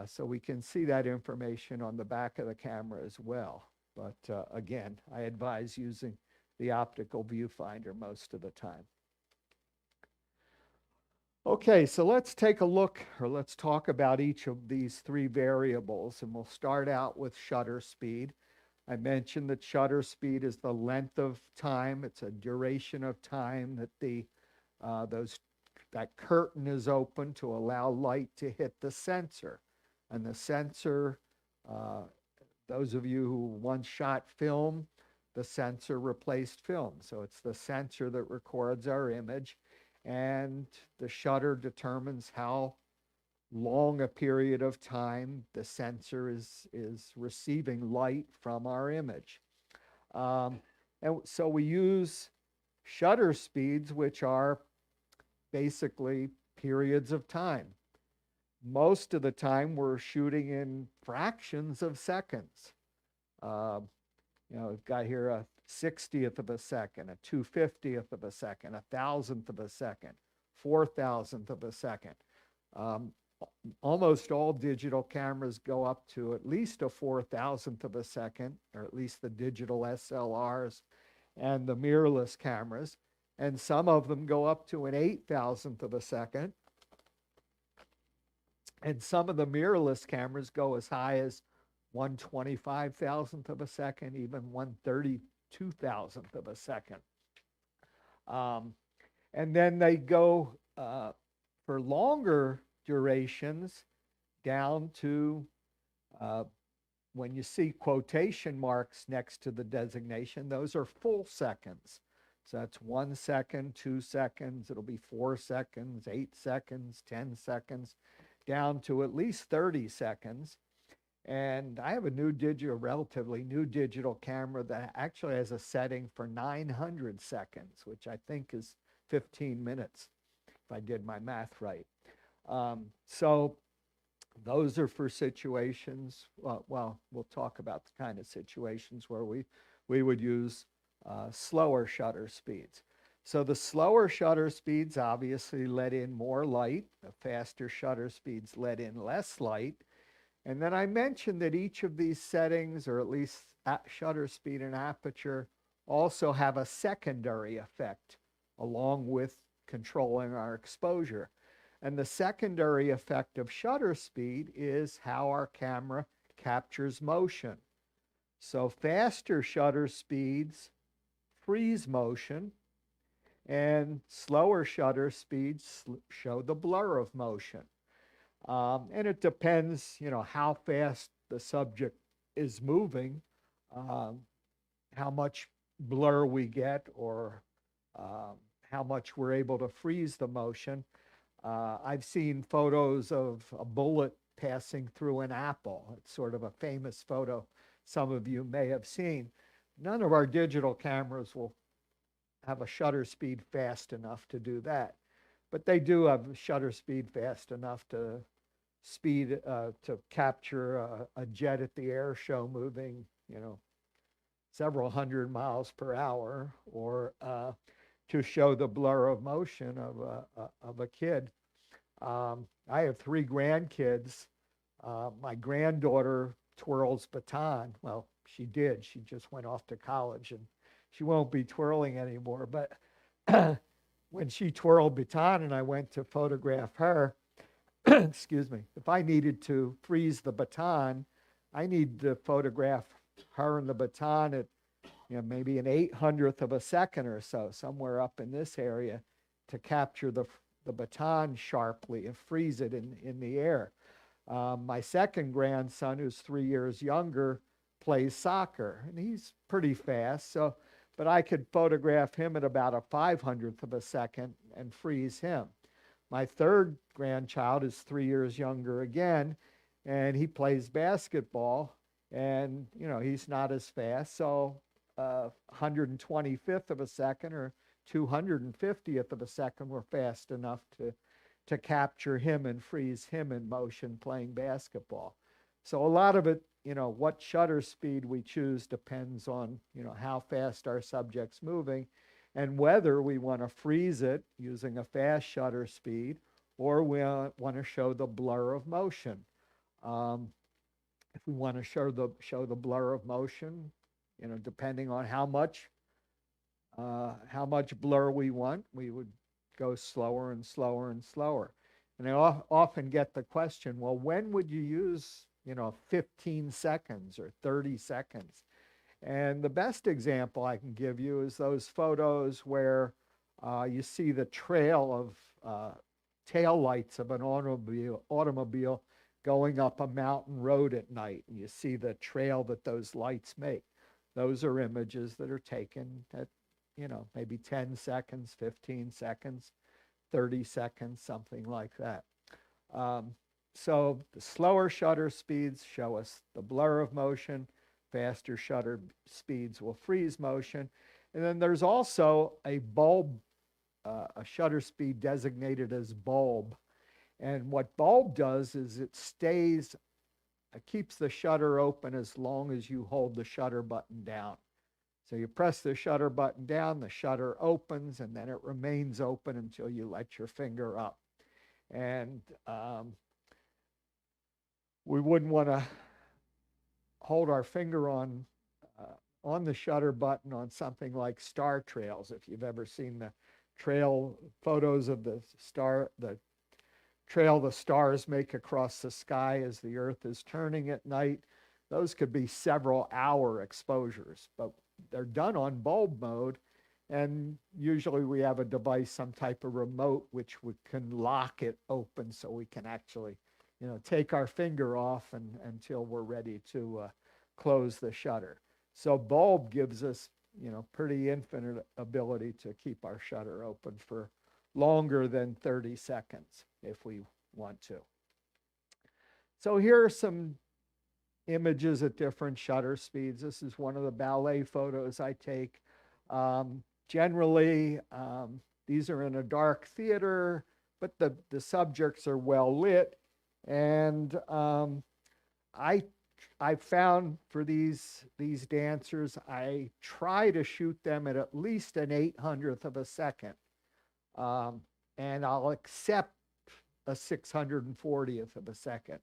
So we can see that information on the back of the camera as well. But again, I advise using the optical viewfinder most of the time. Okay, so let's take a look, or let's talk about each of these three variables, and we'll start out with shutter speed. I mentioned that shutter speed is the length of time. It's a duration of time that that curtain is open to allow light to hit the sensor. And the sensor, those of you who once shot film, the sensor replaced film. So it's the sensor that records our image, and the shutter determines how long a period of time the sensor is receiving light from our image. And so we use shutter speeds, which are basically periods of time. Most of the time we're shooting in fractions of seconds. You know, we've got here a 60th of a second, a 250th of a second, a thousandth of a second, 4,000th of a second. Almost all digital cameras go up to at least a 4,000th of a second, or at least the digital SLRs and the mirrorless cameras. And some of them go up to an 8,000th of a second. And some of the mirrorless cameras go as high as 1/25,000th of a second, even 1/32,000th of a second. And then they go for longer durations down to when you see quotation marks next to the designation, those are full seconds. So that's 1 second, 2 seconds, it'll be 4 seconds, 8 seconds, 10 seconds, down to at least 30 seconds. And I have a relatively new digital camera that actually has a setting for 900 seconds, which I think is 15 minutes, if I did my math right. So those are for situations, well, we'll talk about the kind of situations where we would use slower shutter speeds. So the slower shutter speeds obviously let in more light. The faster shutter speeds let in less light. And then I mentioned that each of these settings, or at least shutter speed and aperture, also have a secondary effect along with controlling our exposure. And the secondary effect of shutter speed is how our camera captures motion. So faster shutter speeds freeze motion, and slower shutter speeds show the blur of motion. And it depends, how fast the subject is moving, how much blur we get, or how much we're able to freeze the motion. I've seen photos of a bullet passing through an apple. It's sort of a famous photo some of you may have seen. None of our digital cameras will have a shutter speed fast enough to do that. But they do have shutter speed fast enough to capture a jet at the air show moving, several hundred miles per hour, or to show the blur of motion of a kid. I have 3 grandkids. My granddaughter twirls baton. Well, she did. She just went off to college, and she won't be twirling anymore. But when she twirled baton and I went to photograph her, excuse me, if I needed to freeze the baton, I need to photograph her and the baton at maybe an 800th of a second or so, somewhere up in this area, to capture the baton sharply and freeze it in the air. My second grandson, who's 3 years younger, plays soccer, and he's pretty fast. But I could photograph him at about a 500th of a second and freeze him. My third grandchild is 3 years younger again, and he plays basketball, and he's not as fast. So 125th of a second or 250th of a second were fast enough to capture him and freeze him in motion playing basketball. So a lot of it, what shutter speed we choose depends on, how fast our subject's moving, and whether we want to freeze it using a fast shutter speed, or we want to show the blur of motion. If we want to show the blur of motion, depending on how much blur we want, we would go slower and slower and slower. And I often get the question, well, when would you use 15 seconds or 30 seconds? And the best example I can give you is those photos where you see the trail of tail lights of an automobile going up a mountain road at night, and you see the trail that those lights make. Those are images that are taken at maybe 10 seconds, 15 seconds, 30 seconds, something like that. So the slower shutter speeds show us the blur of motion. Faster shutter speeds will freeze motion. And then there's also a bulb, a shutter speed designated as bulb. And what bulb does is it keeps the shutter open as long as you hold the shutter button down. So you press the shutter button down, the shutter opens, and then it remains open until you let your finger up. And we wouldn't want to hold our finger on the shutter button on something like star trails. If you've ever seen the trail photos of the trail the stars make across the sky as the Earth is turning at night, those could be several hour exposures, but they're done on bulb mode. And usually we have a device, some type of remote, which we can lock it open so we can actually, take our finger off until we're ready to close the shutter. So bulb gives us, pretty infinite ability to keep our shutter open for longer than 30 seconds if we want to. So here are some images at different shutter speeds. This is one of the ballet photos I take. Generally, these are in a dark theater, but the subjects are well lit. And I found for these dancers, I try to shoot them at least an 800th of a second. And I'll accept a 640th of a second.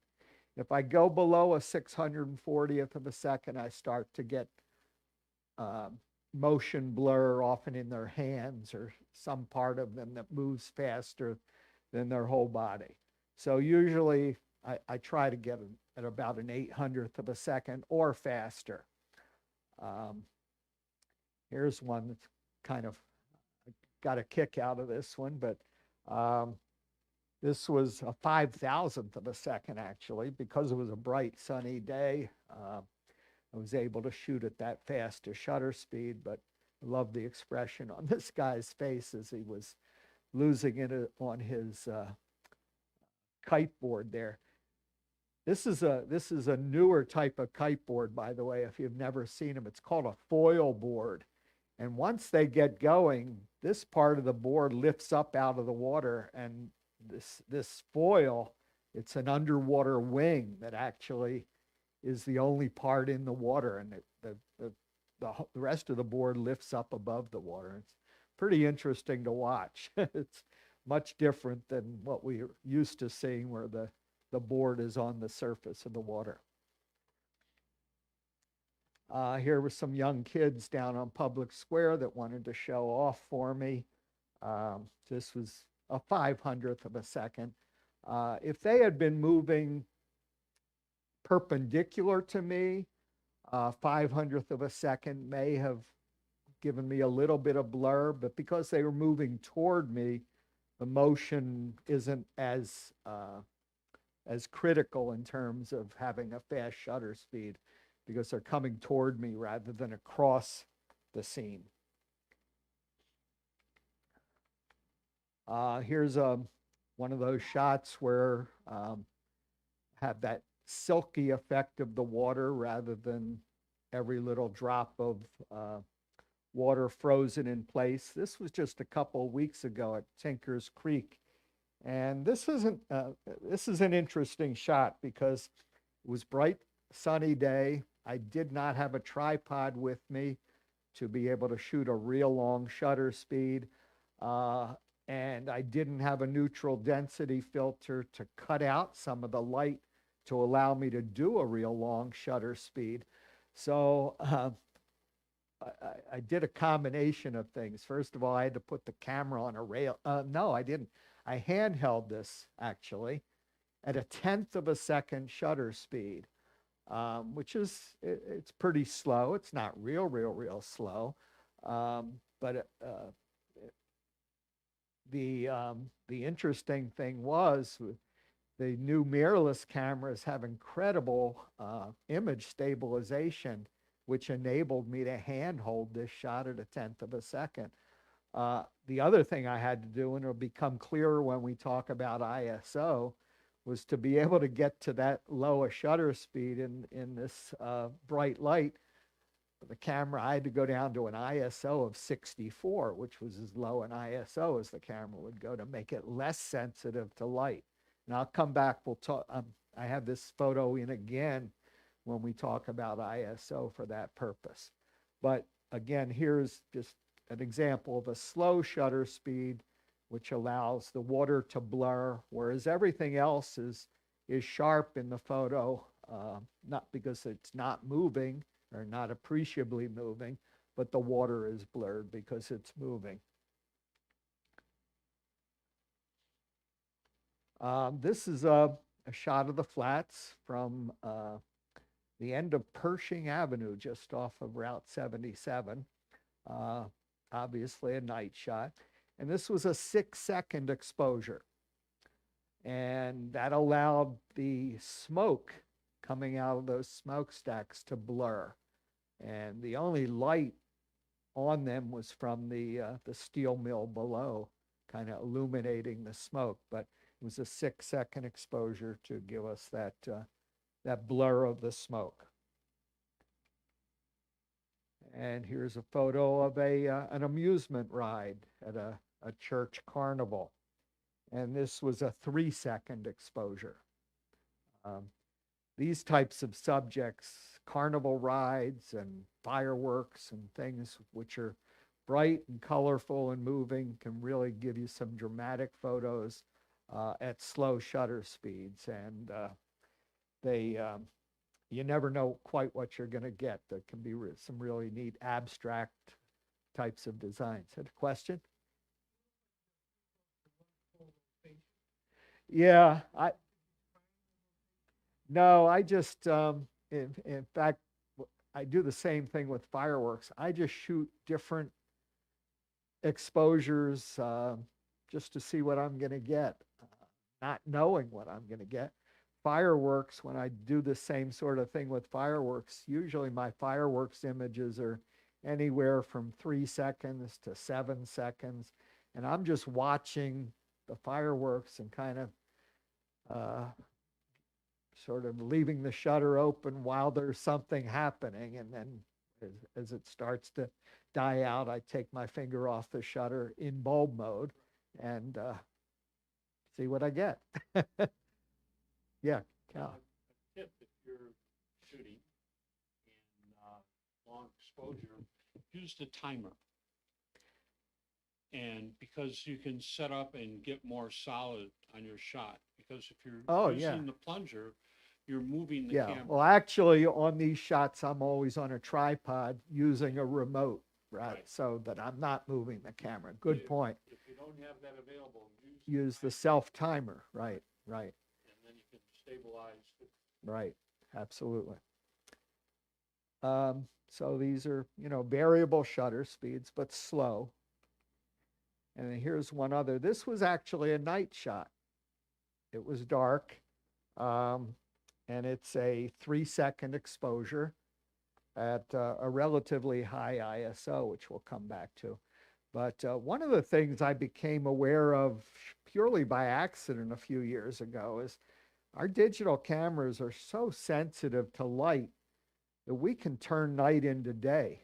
If I go below a 640th of a second, I start to get motion blur, often in their hands or some part of them that moves faster than their whole body. So usually I try to get at about an 800th of a second or faster. Here's one that's kind of got a kick out of this one, but this was a 5,000th of a second, actually, because it was a bright sunny day. I was able to shoot at that faster shutter speed, but I love the expression on this guy's face as he was losing it on his kite board there. This is a newer type of kite board, by the way, if you've never seen them. It's called a foil board. And once they get going, this part of the board lifts up out of the water, and this foil, it's an underwater wing that actually is the only part in the water, and the rest of the board lifts up above the water. It's pretty interesting to watch. It's much different than what we're used to seeing, where the board is on the surface of the water. Here were some young kids down on Public Square that wanted to show off for me. This was a 500th of a second. If they had been moving perpendicular to me, 500th of a second may have given me a little bit of blur, but because they were moving toward me, the motion isn't as critical in terms of having a fast shutter speed, because they're coming toward me rather than across the scene. Here's one of those shots where have that silky effect of the water rather than every little drop of water frozen in place. This was just a couple of weeks ago at Tinker's Creek. And this is an interesting shot because it was bright, sunny day. I did not have a tripod with me to be able to shoot a real long shutter speed. And I didn't have a neutral density filter to cut out some of the light to allow me to do a real long shutter speed. So I did a combination of things. First of all, I had to put the camera on a rail. No, I didn't. I handheld this actually at 1/10 of a second shutter speed, which is, it's pretty slow. It's not real slow. But the interesting thing was the new mirrorless cameras have incredible image stabilization, which enabled me to handhold this shot at 1/10 of a second. The other thing I had to do, and it'll become clearer when we talk about ISO, was to be able to get to that low a shutter speed in this bright light. The camera, I had to go down to an ISO of 64, which was as low an ISO as the camera would go, to make it less sensitive to light. And I'll come back, we'll talk, I have this photo in again when we talk about ISO for that purpose. But again, here's just an example of a slow shutter speed, which allows the water to blur, whereas everything else is sharp in the photo, not because it's not moving or not appreciably moving, but the water is blurred because it's moving. This is a shot of the flats from the end of Pershing Avenue, just off of Route 77. Obviously a night shot. And this was a 6-second exposure. And that allowed the smoke coming out of those smokestacks to blur. And the only light on them was from the steel mill below, kind of illuminating the smoke. But it was a 6-second exposure to give us that blur of the smoke. And here's a photo of an amusement ride at a church carnival. And this was a 3-second exposure. These types of subjects, carnival rides and fireworks and things which are bright and colorful and moving, can really give you some dramatic photos at slow shutter speeds. And you never know quite what you're going to get. There can be some really neat abstract types of designs. Had a question? Yeah, I just, in fact, I do the same thing with fireworks. I just shoot different exposures just to see what I'm going to get, not knowing what I'm going to get. Fireworks, when I do the same sort of thing with fireworks, usually my fireworks images are anywhere from 3 seconds to 7 seconds. And I'm just watching the fireworks and kind of sort of leaving the shutter open while there's something happening. And then as it starts to die out, I take my finger off the shutter in bulb mode and see what I get. Yeah, Cal. Tip if you're shooting in long exposure, use the timer. And because you can set up and get more solid on your shot. Because if you're using the plunger, you're moving the camera. Well, actually, on these shots, I'm always on a tripod using a remote, right? So that I'm not moving the camera. Good point. If you don't have that available, use the self timer, right. And then you can stabilize. Right, absolutely. So these are, variable shutter speeds, but slow. And then here's one other. This was actually a night shot. It was dark, and it's a 3-second exposure at a relatively high ISO, which we'll come back to. But one of the things I became aware of purely by accident a few years ago is our digital cameras are so sensitive to light that we can turn night into day.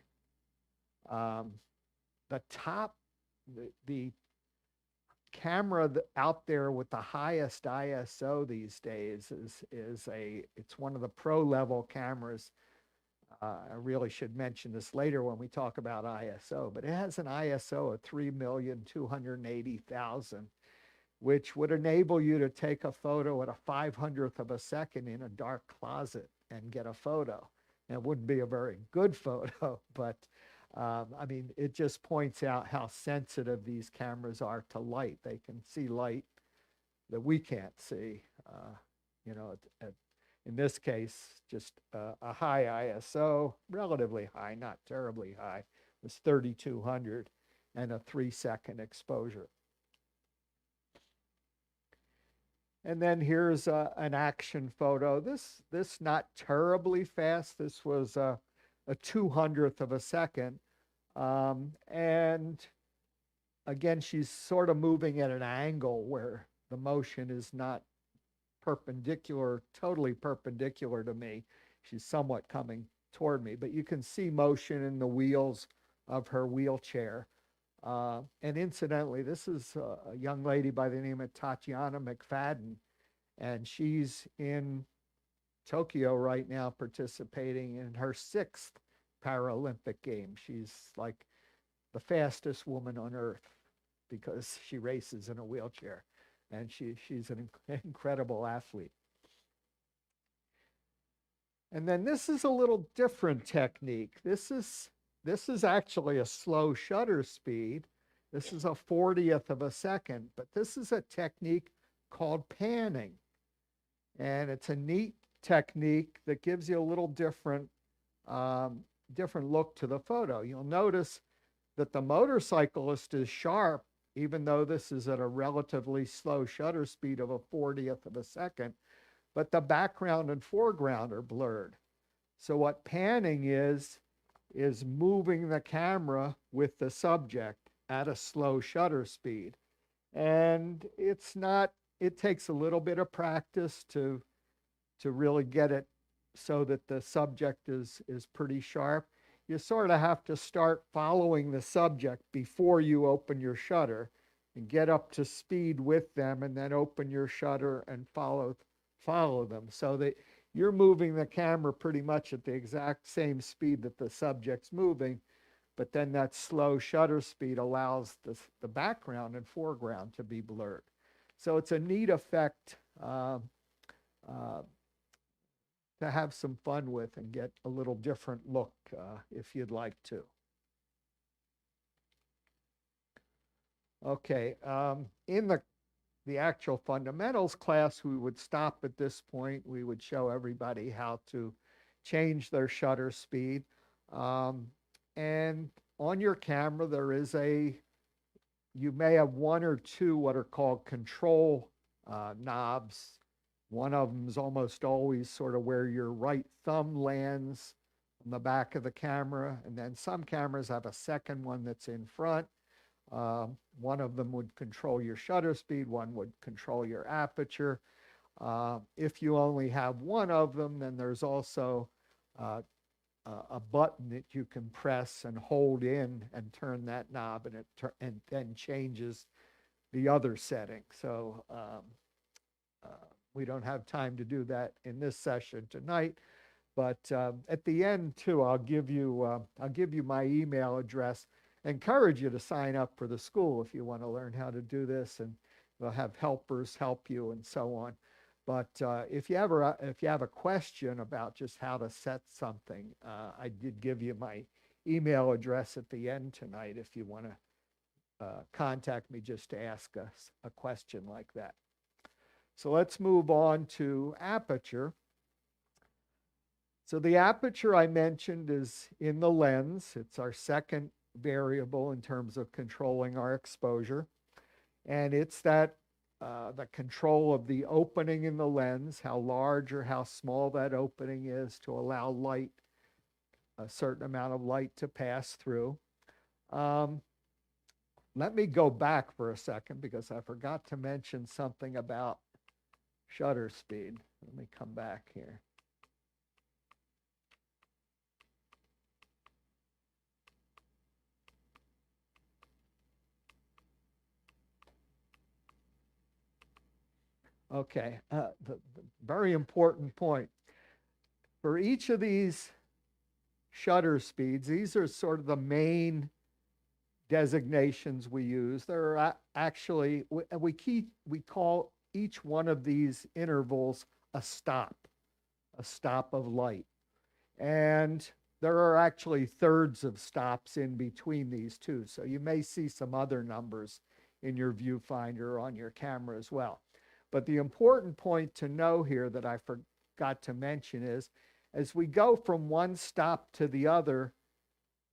The camera out there with the highest ISO these days it's one of the pro level cameras. I really should mention this later when we talk about ISO, but it has an ISO of 3,280,000, which would enable you to take a photo at a 500th of a second in a dark closet and get a photo. And it wouldn't be a very good photo, but it just points out how sensitive these cameras are to light. They can see light that we can't see. In this case, just a high ISO, relatively high, not terribly high, was 3,200 and a 3-second exposure. And then here's an action photo. This not terribly fast. This was a 200th of a second. And again, she's sort of moving at an angle where the motion is not totally perpendicular to me. She's somewhat coming toward me, but you can see motion in the wheels of her wheelchair. And incidentally, this is a young lady by the name of Tatiana McFadden, and she's in Tokyo right now participating in her 6th Paralympic Games. She's like the fastest woman on earth because she races in a wheelchair, and she's an incredible athlete. And then this is a little different technique. This is actually a slow shutter speed. This is a 40th of a second, but this is a technique called panning. And it's a neat technique that gives you a little different look to the photo. You'll notice that the motorcyclist is sharp, even though this is at a relatively slow shutter speed of a 40th of a second, but the background and foreground are blurred. So what panning is moving the camera with the subject at a slow shutter speed. And it takes a little bit of practice to really get it so that the subject is pretty sharp. You sort of have to start following the subject before you open your shutter and get up to speed with them, and then open your shutter and follow them, so that you're moving the camera pretty much at the exact same speed that the subject's moving, but then that slow shutter speed allows the background and foreground to be blurred. So it's a neat effect to have some fun with and get a little different look if you'd like to. Okay, in the actual fundamentals class, we would stop at this point. We would show everybody how to change their shutter speed. And on your camera, you may have one or two what are called control knobs. One of them is almost always sort of where your right thumb lands on the back of the camera. And then some cameras have a second one that's in front. One of them would control your shutter speed, one would control your aperture. If you only have one of them, then there's also a button that you can press and hold in and turn that knob, and then changes the other setting. So we don't have time to do that in this session tonight, but at the end too, I'll give you my email address. Encourage you to sign up for the school if you want to learn how to do this, and we'll have helpers help you and so on. But if you have a question about just how to set something, I did give you my email address at the end tonight if you want to contact me just to ask us a question like that. So let's move on to aperture. So the aperture I mentioned is in the lens. It's our second variable in terms of controlling our exposure. And it's that the control of the opening in the lens, how large or how small that opening is to allow light, a certain amount of light to pass through. Let me go back for a second because I forgot to mention something about shutter speed. Let me come back here. Okay, the very important point. For each of these shutter speeds, these are sort of the main designations we use. There are actually, we call each one of these intervals a stop of light. And there are actually thirds of stops in between these two. So you may see some other numbers in your viewfinder on your camera as well. But the important point to know here that I forgot to mention is, as we go from one stop to the other,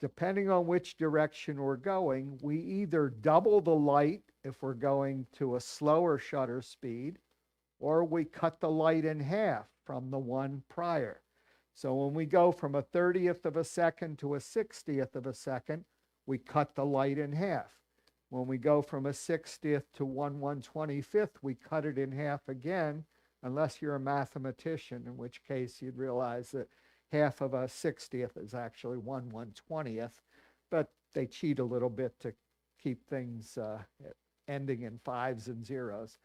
depending on which direction we're going, we either double the light if we're going to a slower shutter speed, or we cut the light in half from the one prior. So when we go from a 30th of a second to a 60th of a second, we cut the light in half. When we go from a 60th to 1/125th, we cut it in half again, unless you're a mathematician, in which case you'd realize that half of a 60th is actually 1/120th, but they cheat a little bit to keep things ending in fives and zeros.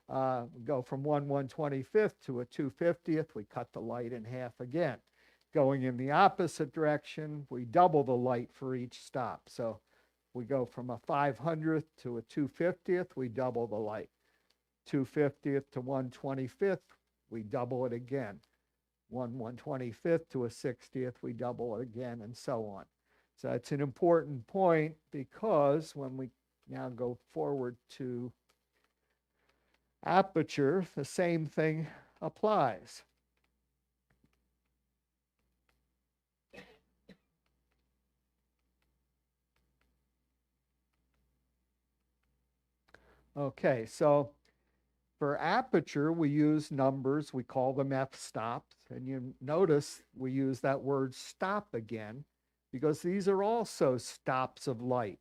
Go from 1/125th to a 2/50th, we cut the light in half again. Going in the opposite direction, we double the light for each stop. So we go from a 500th to a 250th, we double the light. 250th to 125th, we double it again. 125th to a 60th, we double it again, and so on. So it's an important point, because when we now go forward to aperture, the same thing applies. Okay, so for aperture, we use numbers. We call them f-stops. And you notice we use that word stop again, because these are also stops of light.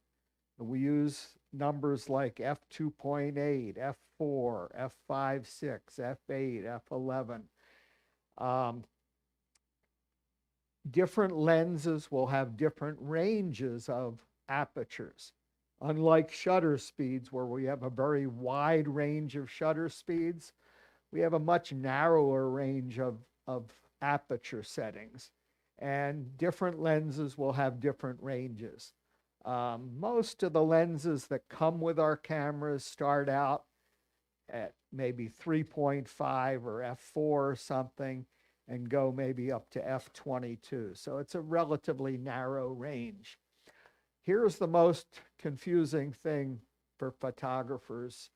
We use numbers like f2.8, f4, f5.6, f8, f11. Different lenses will have different ranges of apertures. Unlike shutter speeds, where we have a very wide range of shutter speeds, we have a much narrower range of aperture settings. And different lenses will have different ranges. Most of the lenses that come with our cameras start out at maybe 3.5 or f4 or something, and go maybe up to f22. So it's a relatively narrow range. Here's the most confusing thing for photographers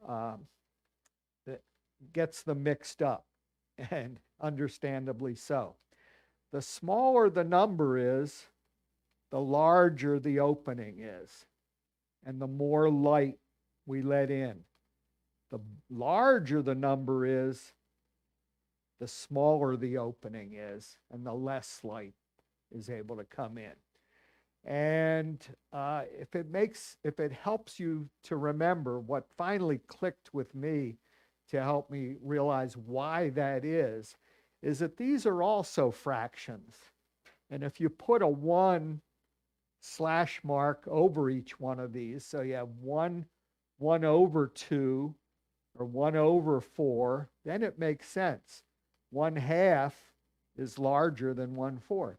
that gets them mixed up, and understandably so. The smaller the number is, the larger the opening is, and the more light we let in. The larger the number is, the smaller the opening is, and the less light is able to come in. And if it helps you to remember, what finally clicked with me to help me realize why that is that these are also fractions. And if you put a 1 slash mark over each one of these, so you have 1 over 2 or 1 over 4, then it makes sense. 1/2 is larger than 1/4.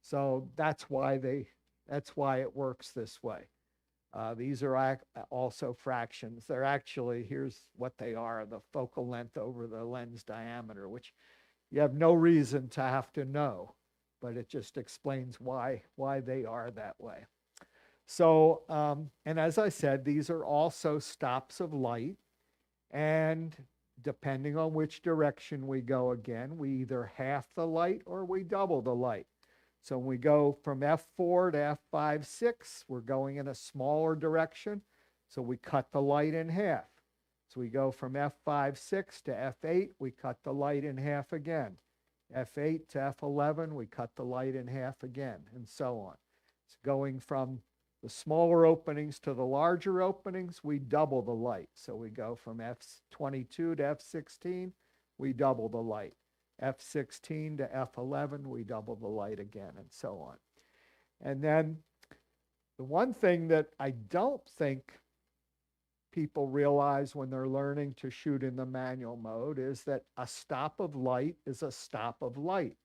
So that's why it works this way. These are also fractions. They're actually, here's what they are: the focal length over the lens diameter, which you have no reason to have to know, but it just explains why they are that way. So, and as I said, these are also stops of light, and depending on which direction we go again, we either half the light or we double the light. So when we go from f4 to f5.6, we're going in a smaller direction, so we cut the light in half. So we go from f5.6 to f8, we cut the light in half again. f8 to f11, we cut the light in half again, and so on. So going from the smaller openings to the larger openings, we double the light. So we go from f22 to f16, we double the light. f16 to f11, we double the light again, and so on. And then the one thing that I don't think people realize when they're learning to shoot in the manual mode is that a stop of light is a stop of light.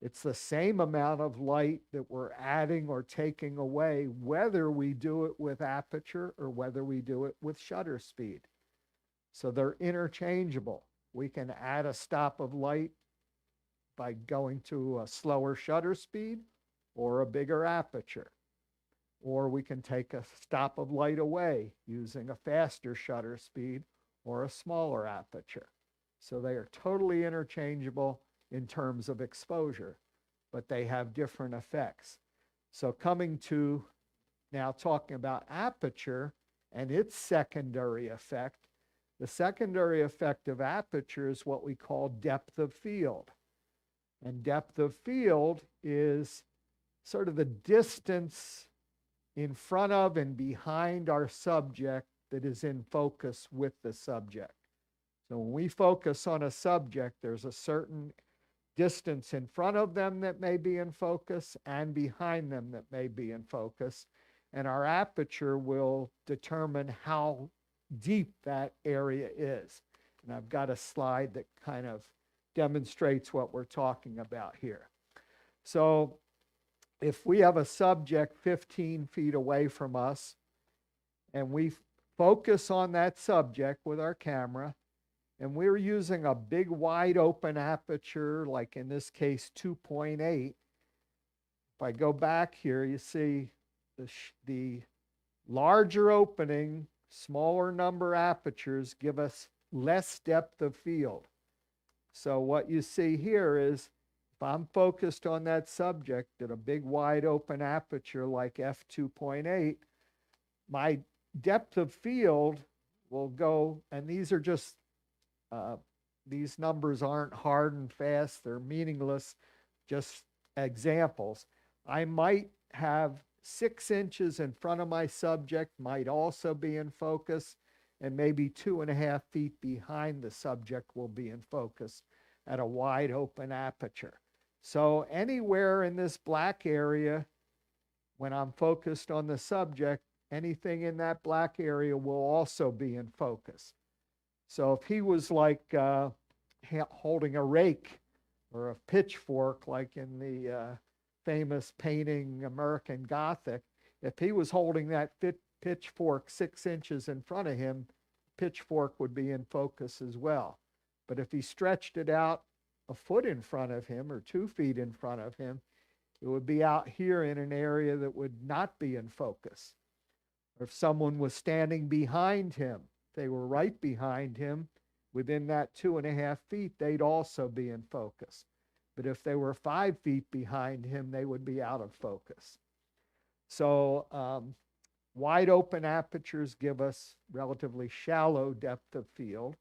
It's the same amount of light that we're adding or taking away, whether we do it with aperture or whether we do it with shutter speed. So they're interchangeable. We can add a stop of light by going to a slower shutter speed or a bigger aperture. Or we can take a stop of light away using a faster shutter speed or a smaller aperture. So they are totally interchangeable in terms of exposure, but they have different effects. So coming to now talking about aperture and its secondary effect, the secondary effect of aperture is what we call depth of field. And depth of field is sort of the distance in front of and behind our subject that is in focus with the subject. So when we focus on a subject, there's a certain distance in front of them that may be in focus and behind them that may be in focus. And our aperture will determine how deep that area is. And I've got a slide that kind of demonstrates what we're talking about here. So if we have a subject 15 feet away from us and we focus on that subject with our camera, and we're using a big wide open aperture, like in this case 2.8, if I go back here, you see the larger opening, smaller number apertures give us less depth of field. So what you see here is if I'm focused on that subject at a big wide open aperture like f2.8, my depth of field will go, and these are just, these numbers aren't hard and fast, they're meaningless, just examples. I might have 6 inches in front of my subject might also be in focus, and maybe 2.5 feet behind the subject will be in focus at a wide open aperture. So anywhere in this black area, when I'm focused on the subject, anything in that black area will also be in focus. So if he was like holding a rake or a pitchfork, like in the famous painting American Gothic, if he was holding that pitchfork 6 inches in front of him, pitchfork would be in focus as well. But if he stretched it out a foot in front of him or 2 feet in front of him, it would be out here in an area that would not be in focus. Or if someone was standing behind him, they were right behind him, within that 2.5 feet, they'd also be in focus. But if they were 5 feet behind him, they would be out of focus. So wide open apertures give us relatively shallow depth of field.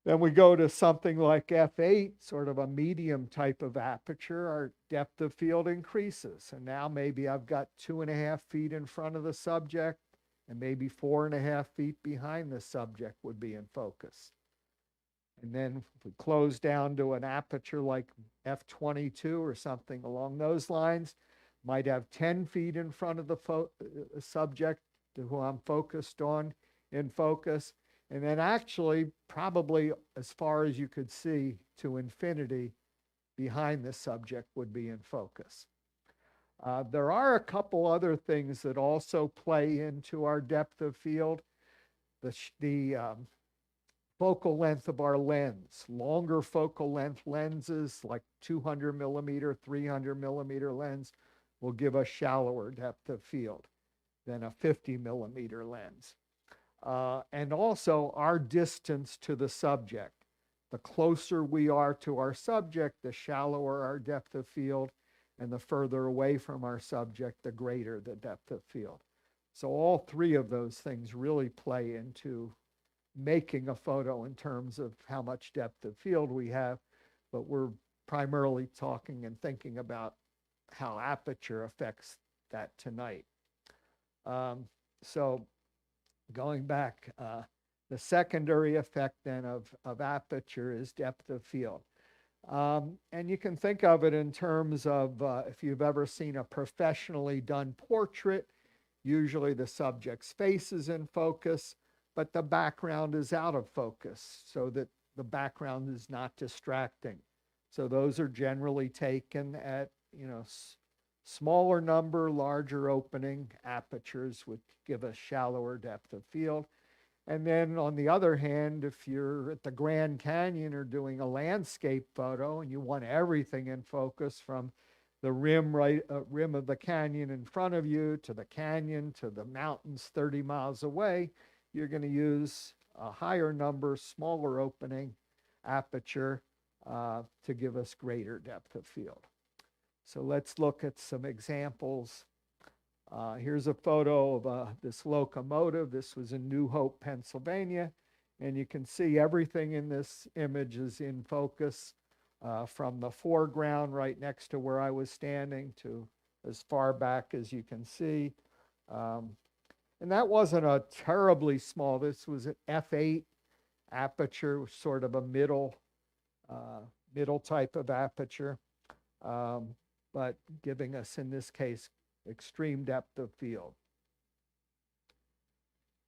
Then we go to something like f8, sort of a medium type of aperture, our depth of field increases. And now maybe I've got 2.5 feet in front of the subject, and maybe 4.5 feet behind the subject would be in focus. And then if we close down to an aperture like f22 or something along those lines, might have 10 feet in front of the subject to who I'm focused on in focus. And then actually probably as far as you could see to infinity behind the subject would be in focus. There are a couple other things that also play into our depth of field. The focal length of our lens. Longer focal length lenses like 200 millimeter, 300 millimeter lens will give us shallower depth of field than a 50 millimeter lens. And also our distance to the subject. The closer we are to our subject, the shallower our depth of field, and the further away from our subject, the greater the depth of field. So all three of those things really play into making a photo in terms of how much depth of field we have, but we're primarily talking and thinking about how aperture affects that tonight. So going back, the secondary effect then of aperture is depth of field. And you can think of it in terms of if you've ever seen a professionally done portrait, usually the subject's face is in focus, but the background is out of focus so that the background is not distracting. So those are generally taken at, smaller number, larger opening apertures, which give a shallower depth of field. And then on the other hand, if you're at the Grand Canyon or doing a landscape photo and you want everything in focus from the rim of the canyon in front of you to the canyon to the mountains 30 miles away, you're going to use a higher number, smaller opening aperture to give us greater depth of field. So let's look at some examples. Here's a photo of this locomotive. This was in New Hope, Pennsylvania. And you can see everything in this image is in focus from the foreground right next to where I was standing to as far back as you can see. And that wasn't a terribly small, this was an f8 aperture, sort of a middle type of aperture, but giving us, in this case, extreme depth of field.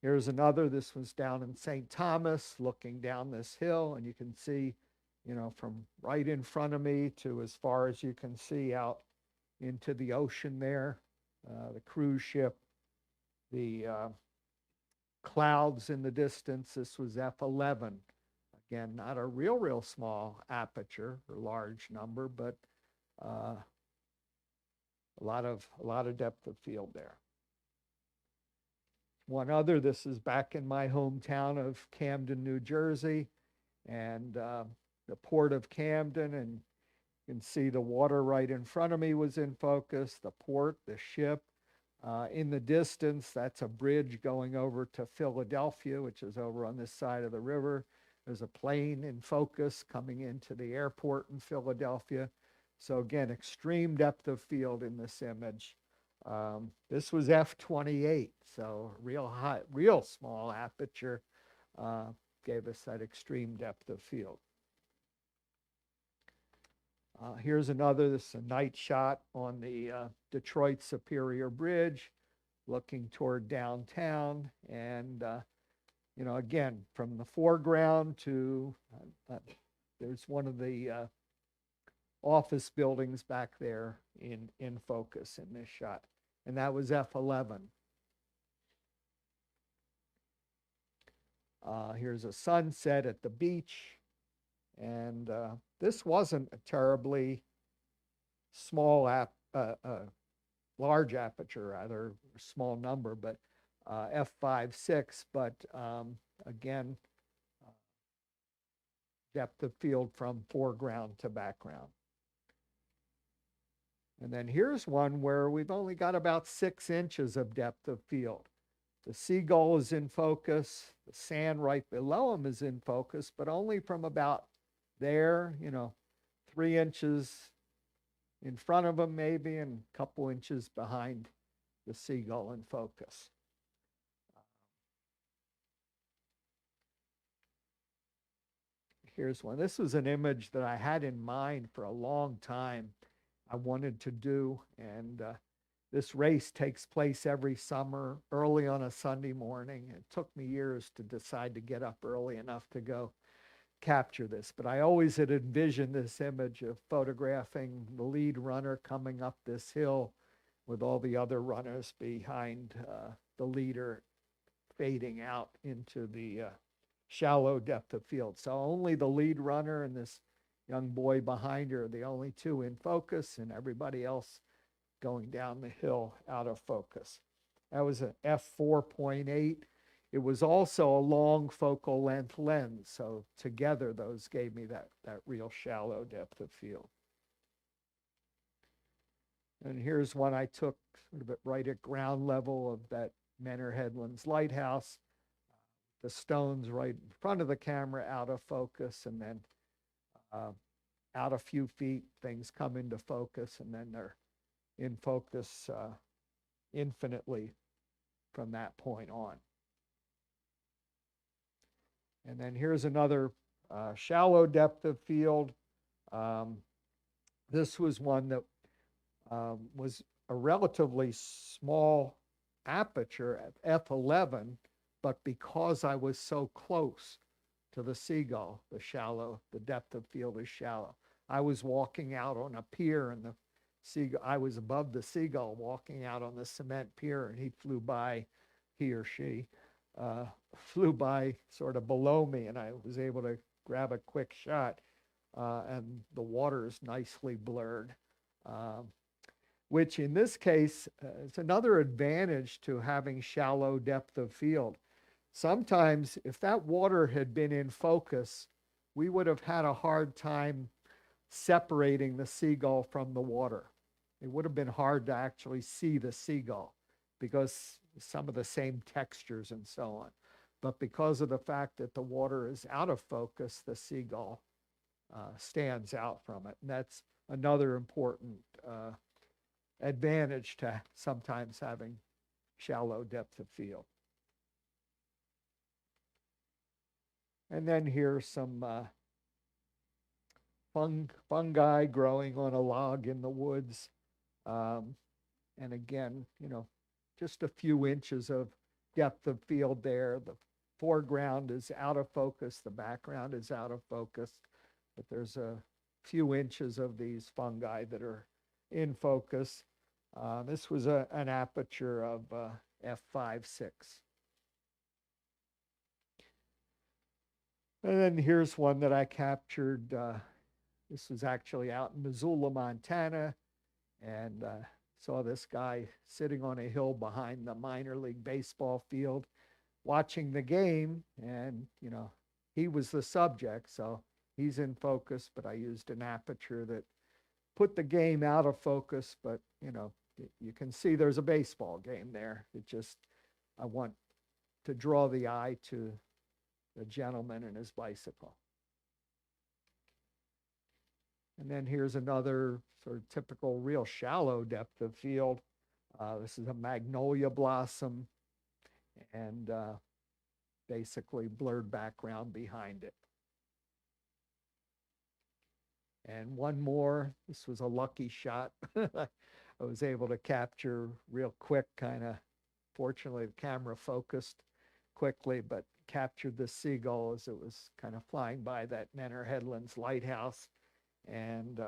Here's another, this was down in St. Thomas, looking down this hill, and you can see you know, from right in front of me to as far as you can see out into the ocean there, the cruise ship, the clouds in the distance. This was F11. Again, not a real small aperture or large number, but a lot of depth of field there. One other, this is back in my hometown of Camden, New Jersey, and the port of Camden, and you can see the water right in front of me was in focus, the port, the ship. In the distance, that's a bridge going over to Philadelphia, which is over on this side of the river. There's a plane in focus coming into the airport in Philadelphia. So again, extreme depth of field in this image. This was f/28, so real small aperture gave us that extreme depth of field. Here's another, this is a night shot on the Detroit Superior Bridge, looking toward downtown. And, you know, again, from the foreground to, there's one of the office buildings back there in focus in this shot. And that was f/11. Here's a sunset at the beach. And this wasn't a terribly small large aperture, rather small number, but f/5.6. But again, depth of field from foreground to background. And then here's one where we've only got about 6 inches of depth of field. The seagull is in focus. The sand right below him is in focus, but only from about there, you know, 3 inches in front of him maybe, and a couple inches behind the seagull in focus. Here's one. This was an image that I had in mind for a long time. I wanted to do, and this race takes place every summer, early on a Sunday morning. It took me years to decide to get up early enough to go capture this, but I always had envisioned this image of photographing the lead runner coming up this hill with all the other runners behind the leader, fading out into the shallow depth of field. So only the lead runner and this young boy behind her are the only two in focus, and everybody else going down the hill out of focus. That was an f/4.8. It was also a long focal length lens, so together those gave me that real shallow depth of field. And here's one I took sort of right at ground level of that Menor Headlands Lighthouse. The stones right in front of the camera out of focus, and then out a few feet, things come into focus, and then they're in focus infinitely from that point on. And then here's another shallow depth of field. This was one that was a relatively small aperture at f/11, but because I was so close to the seagull, the depth of field is shallow. I was walking out on a pier, and I was above the seagull walking out on the cement pier, and he or she flew by sort of below me, and I was able to grab a quick shot, and the water is nicely blurred, which in this case is another advantage to having shallow depth of field. Sometimes if that water had been in focus, we would have had a hard time separating the seagull from the water. It would have been hard to actually see the seagull because some of the same textures and so on. But because of the fact that the water is out of focus, the seagull stands out from it. And that's another important advantage to sometimes having shallow depth of field. And then here's some fungi growing on a log in the woods. And again, you know, just a few inches of depth of field there. The foreground is out of focus. The background is out of focus. but there's a few inches of these fungi that are in focus. This was an aperture of f5.6. And then here's one that I captured. This was actually out in Missoula, Montana, and saw this guy sitting on a hill behind the minor league baseball field watching the game, and he was the subject, so he's in focus, but I used an aperture that put the game out of focus, but you can see there's a baseball game there. I want to draw the eye to the gentleman and his bicycle. And then here's another sort of typical real shallow depth of field. This is a Magnolia Blossom, and basically blurred background behind it. And one more, this was a lucky shot. I was able to capture real quick, fortunately the camera focused quickly, but captured the seagull as it was kind of flying by that Menor Headlands lighthouse. And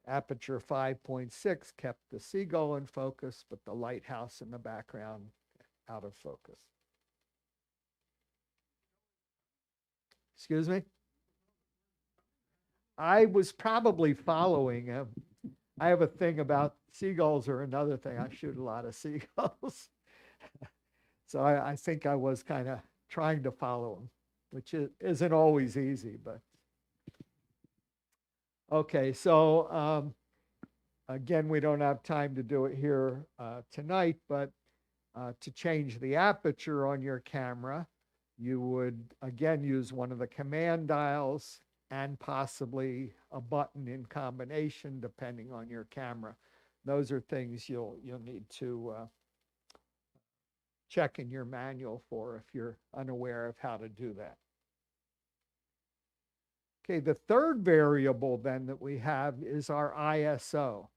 aperture 5.6 kept the seagull in focus, but the lighthouse in the background out of focus. Excuse me? I was probably following him. I have a thing about seagulls, or another thing. I shoot a lot of seagulls. So I think I was kind of trying to follow him, which isn't always easy, but. Okay, so again, we don't have time to do it here tonight, but to change the aperture on your camera, you would again use one of the command dials and possibly a button in combination depending on your camera. Those are things you'll need to check in your manual for if you're unaware of how to do that. Okay, the third variable then that we have is our ISO.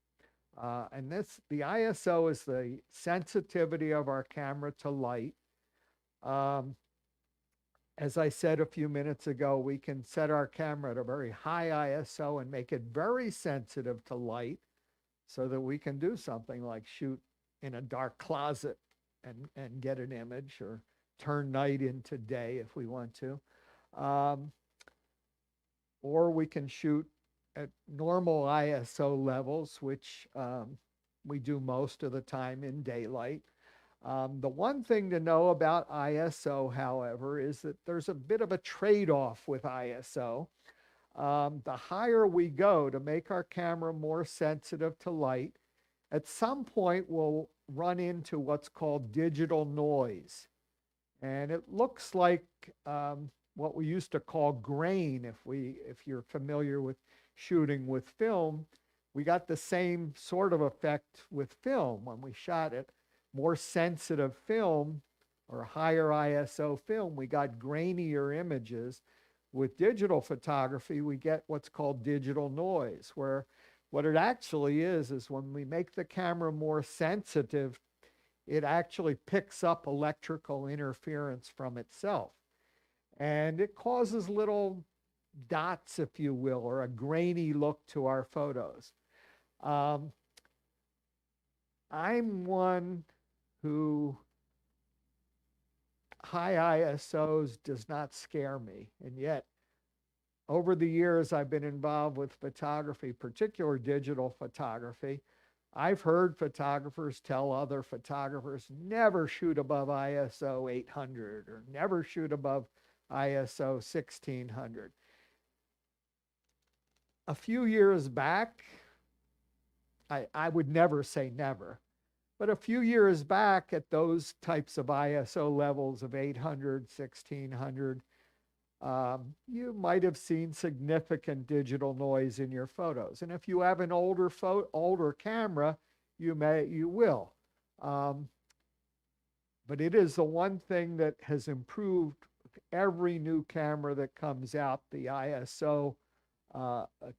And the ISO is the sensitivity of our camera to light. As I said a few minutes ago, we can set our camera at a very high ISO and make it very sensitive to light so that we can do something like shoot in a dark closet and get an image, or turn night into day if we want to. Or we can shoot at normal ISO levels, which we do most of the time in daylight. The one thing to know about ISO, however, is that there's a bit of a trade-off with ISO. The higher we go to make our camera more sensitive to light, at some point we'll run into what's called digital noise. And it looks like what we used to call grain. If you're familiar with shooting with film, we got the same sort of effect with film. When we shot it, more sensitive film or higher ISO film, we got grainier images. With digital photography, we get what's called digital noise, where what it actually is when we make the camera more sensitive, it actually picks up electrical interference from itself. And it causes little dots, if you will, or a grainy look to our photos. I'm one who high ISOs does not scare me. And yet, over the years I've been involved with photography, particularly digital photography, I've heard photographers tell other photographers, never shoot above ISO 800 or never shoot above ISO 1600. A few years back, I would never say never, but a few years back at those types of ISO levels of 800, 1600, you might have seen significant digital noise in your photos. And if you have an older camera, you will. But it is the one thing that has improved every new camera that comes out. The ISO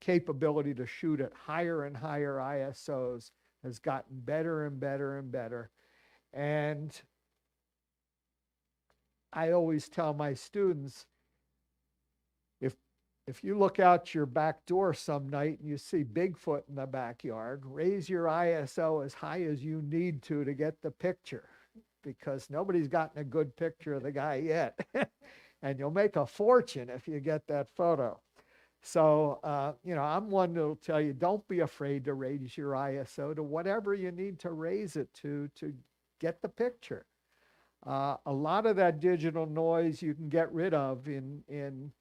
capability to shoot at higher and higher ISOs has gotten better and better and better. And I always tell my students, if you look out your back door some night and you see Bigfoot in the backyard, raise your ISO as high as you need to get the picture, because nobody's gotten a good picture of the guy yet. And you'll make a fortune if you get that photo. So, you know, I'm one that'll tell you, don't be afraid to raise your ISO to whatever you need to raise it to get the picture. A lot of that digital noise you can get rid of in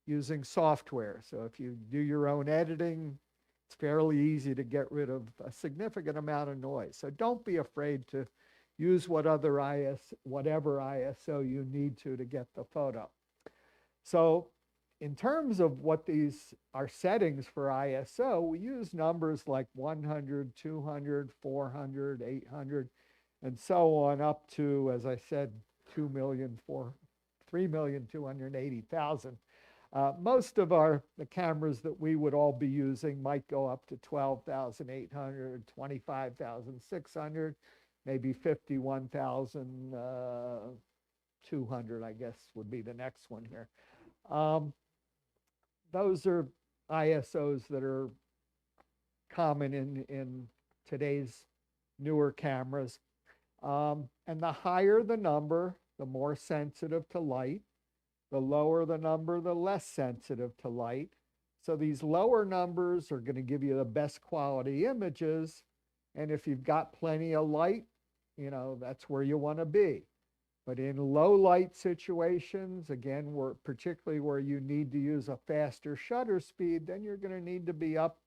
using software. So if you do your own editing, it's fairly easy to get rid of a significant amount of noise. So don't be afraid to use whatever ISO you need to get the photo. So in terms of what these are settings for ISO, we use numbers like 100, 200, 400, 800, and so on up to, as I said, 3,280,000. Most of the cameras that we would all be using might go up to 12,800, 25,600, maybe 51,200, I guess would be the next one here. Those are ISOs that are common in today's newer cameras. And the higher the number, the more sensitive to light. The lower the number, the less sensitive to light. So these lower numbers are going to give you the best quality images. And if you've got plenty of light, you know, that's where you want to be. But in low light situations, again, particularly where you need to use a faster shutter speed, then you're going to need to be up,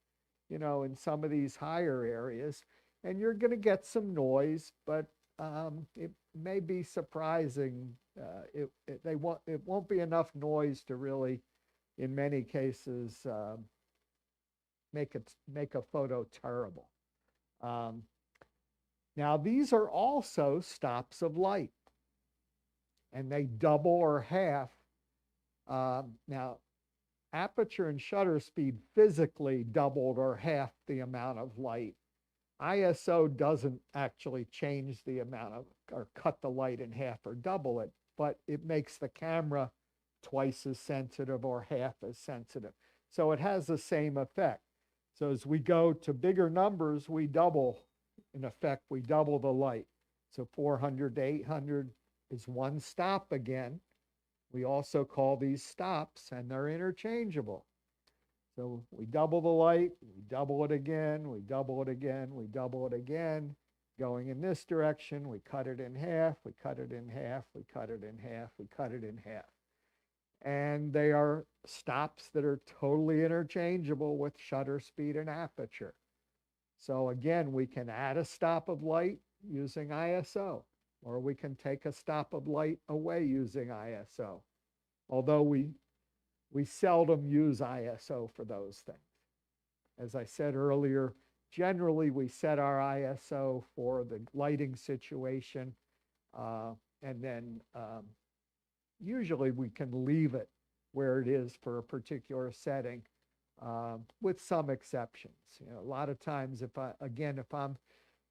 you know, in some of these higher areas. And you're going to get some noise, but it may be surprising. It won't be enough noise to really, in many cases, make a photo terrible. Now these are also stops of light, and they double or half. Now, aperture and shutter speed physically doubled or half the amount of light. ISO doesn't actually change the amount of, or cut the light in half or double it, but it makes the camera twice as sensitive or half as sensitive. So it has the same effect. So as we go to bigger numbers, we double, in effect, we double the light. So 400 to 800 is one stop again. We also call these stops, and they're interchangeable. So we double the light, we double it again, we double it again, we double it again. Going in this direction, we cut it in half, we cut it in half, we cut it in half, we cut it in half. And they are stops that are totally interchangeable with shutter speed and aperture. So again, we can add a stop of light using ISO, or we can take a stop of light away using ISO. Although we seldom use ISO for those things. As I said earlier, generally we set our ISO for the lighting situation, and then usually we can leave it where it is for a particular setting, with some exceptions. You know, a lot of times if I'm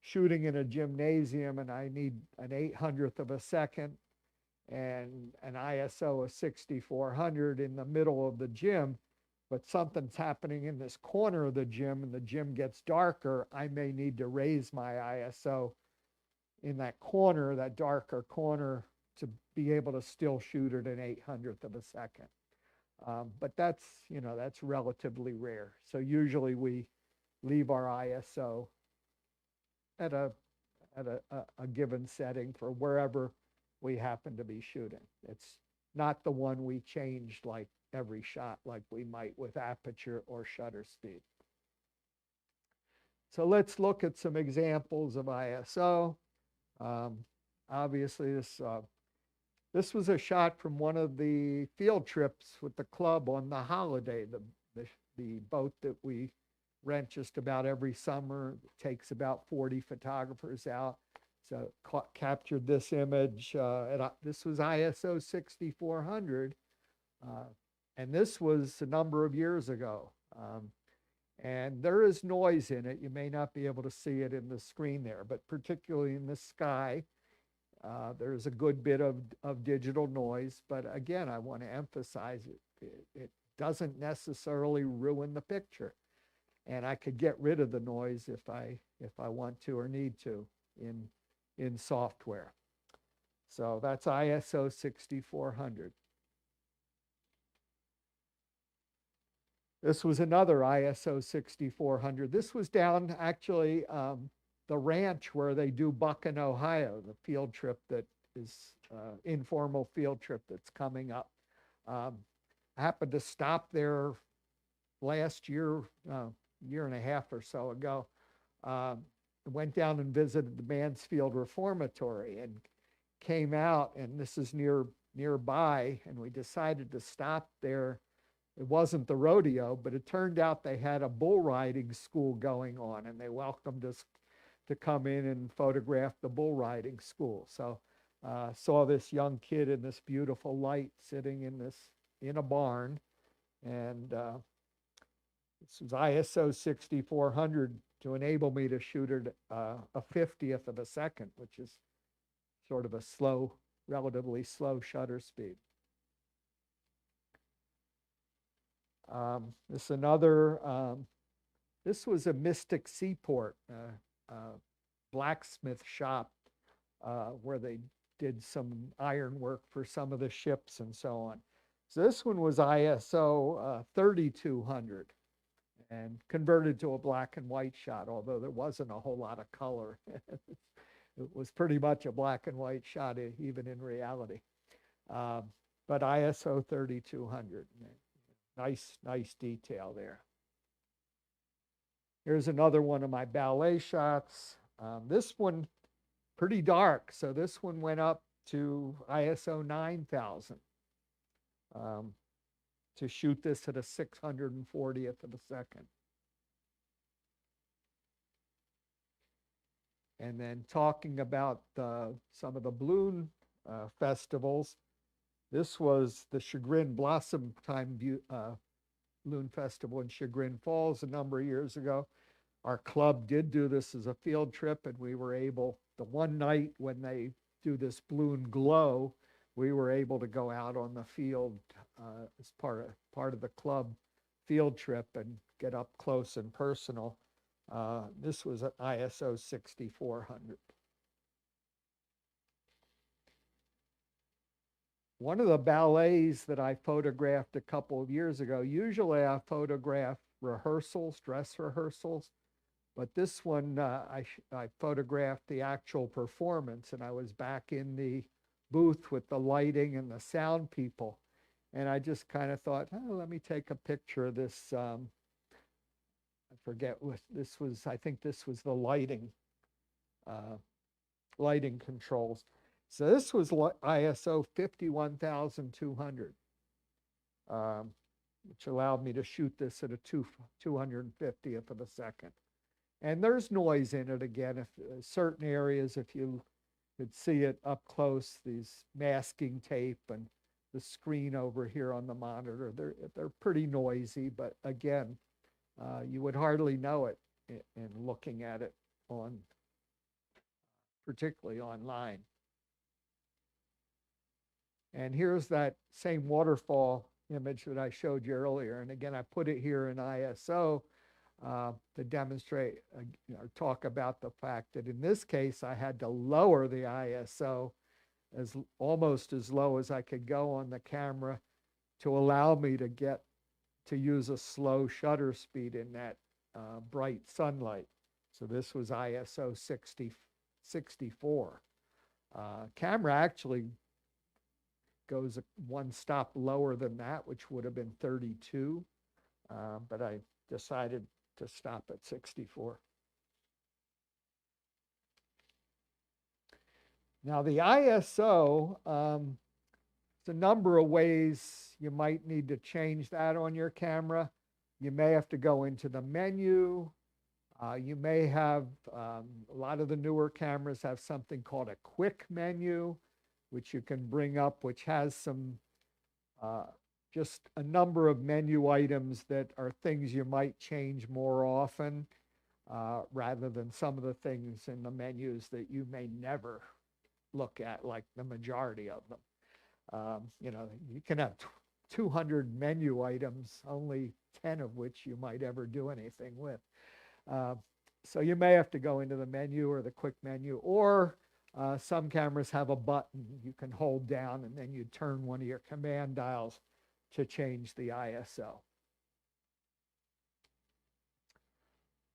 shooting in a gymnasium and I need an 800th of a second and an ISO of 6400 in the middle of the gym, but something's happening in this corner of the gym and the gym gets darker, I may need to raise my ISO in that corner, that darker corner, to be able to still shoot at an 800th of a second. But that's relatively rare. So usually we leave our ISO at a given setting for wherever we happen to be shooting. It's not the one we changed like every shot like we might with aperture or shutter speed. So let's look at some examples of ISO. Obviously this was a shot from one of the field trips with the club on the Holiday, the boat that we rent just about every summer. It takes about 40 photographers out. So captured this image. This was ISO 6400, and this was a number of years ago. And there is noise in it. You may not be able to see it in the screen there, but particularly in the sky, there's a good bit of digital noise. But again, I want to emphasize it doesn't necessarily ruin the picture. And I could get rid of the noise if I want to or need to in software. So that's ISO 6400. This was another ISO 6400. This was down actually the ranch where they do Buck in Ohio, the field trip that is informal field trip that's coming up. I happened to stop there last year, year and a half or so ago. Went down and visited the Mansfield Reformatory and came out, and this is nearby, and we decided to stop there. It wasn't the rodeo, but it turned out they had a bull riding school going on, and they welcomed us to come in and photograph the bull riding school. So saw this young kid in this beautiful light sitting in a barn, and this was ISO 6400 to enable me to shoot it a 50th of a second, which is sort of a slow, relatively slow shutter speed. This was a Mystic Seaport blacksmith shop where they did some iron work for some of the ships and so on. So this one was ISO 3200 and converted to a black and white shot, although there wasn't a whole lot of color. It was pretty much a black and white shot, even in reality. But ISO 3200. Nice detail there. Here's another one of my ballet shots. This one, pretty dark, so this one went up to ISO 9000 to shoot this at a 640th of a second. And then talking about some of the balloon festivals, this was the Chagrin Blossom Time Balloon Festival in Chagrin Falls a number of years ago. Our club did do this as a field trip, and we were able, the one night when they do this balloon glow, we were able to go out on the field as part of the club field trip and get up close and personal. This was at ISO 6400. One of the ballets that I photographed a couple of years ago, usually I photograph rehearsals, dress rehearsals, but this one I photographed the actual performance, and I was back in the booth with the lighting and the sound people, and I just kind of thought, oh, let me take a picture of this. I forget what this was. I think this was the lighting controls. So this was ISO 51200, which allowed me to shoot this at a 250th of a second. And there's noise in it again. If certain areas, if you could see it up close, these masking tape and the screen over here on the monitor, they're pretty noisy, but again, you would hardly know it in looking at it particularly online. And here's that same waterfall image that I showed you earlier. And again, I put it here in ISO to demonstrate or talk about the fact that in this case, I had to lower the ISO almost as low as I could go on the camera to allow me to use a slow shutter speed in that bright sunlight. So this was ISO 64. Camera actually goes one stop lower than that, which would have been 32, but I decided to stop at 64. Now the ISO, there's a number of ways you might need to change that on your camera. You may have to go into the menu. You may have, a lot of the newer cameras have something called a quick menu, which you can bring up, which has some, just a number of menu items that are things you might change more often, rather than some of the things in the menus that you may never look at, like the majority of them. You know, you can have 200 menu items, only 10 of which you might ever do anything with. So you may have to go into the menu or the quick menu, or some cameras have a button you can hold down and then you turn one of your command dials to change the ISO.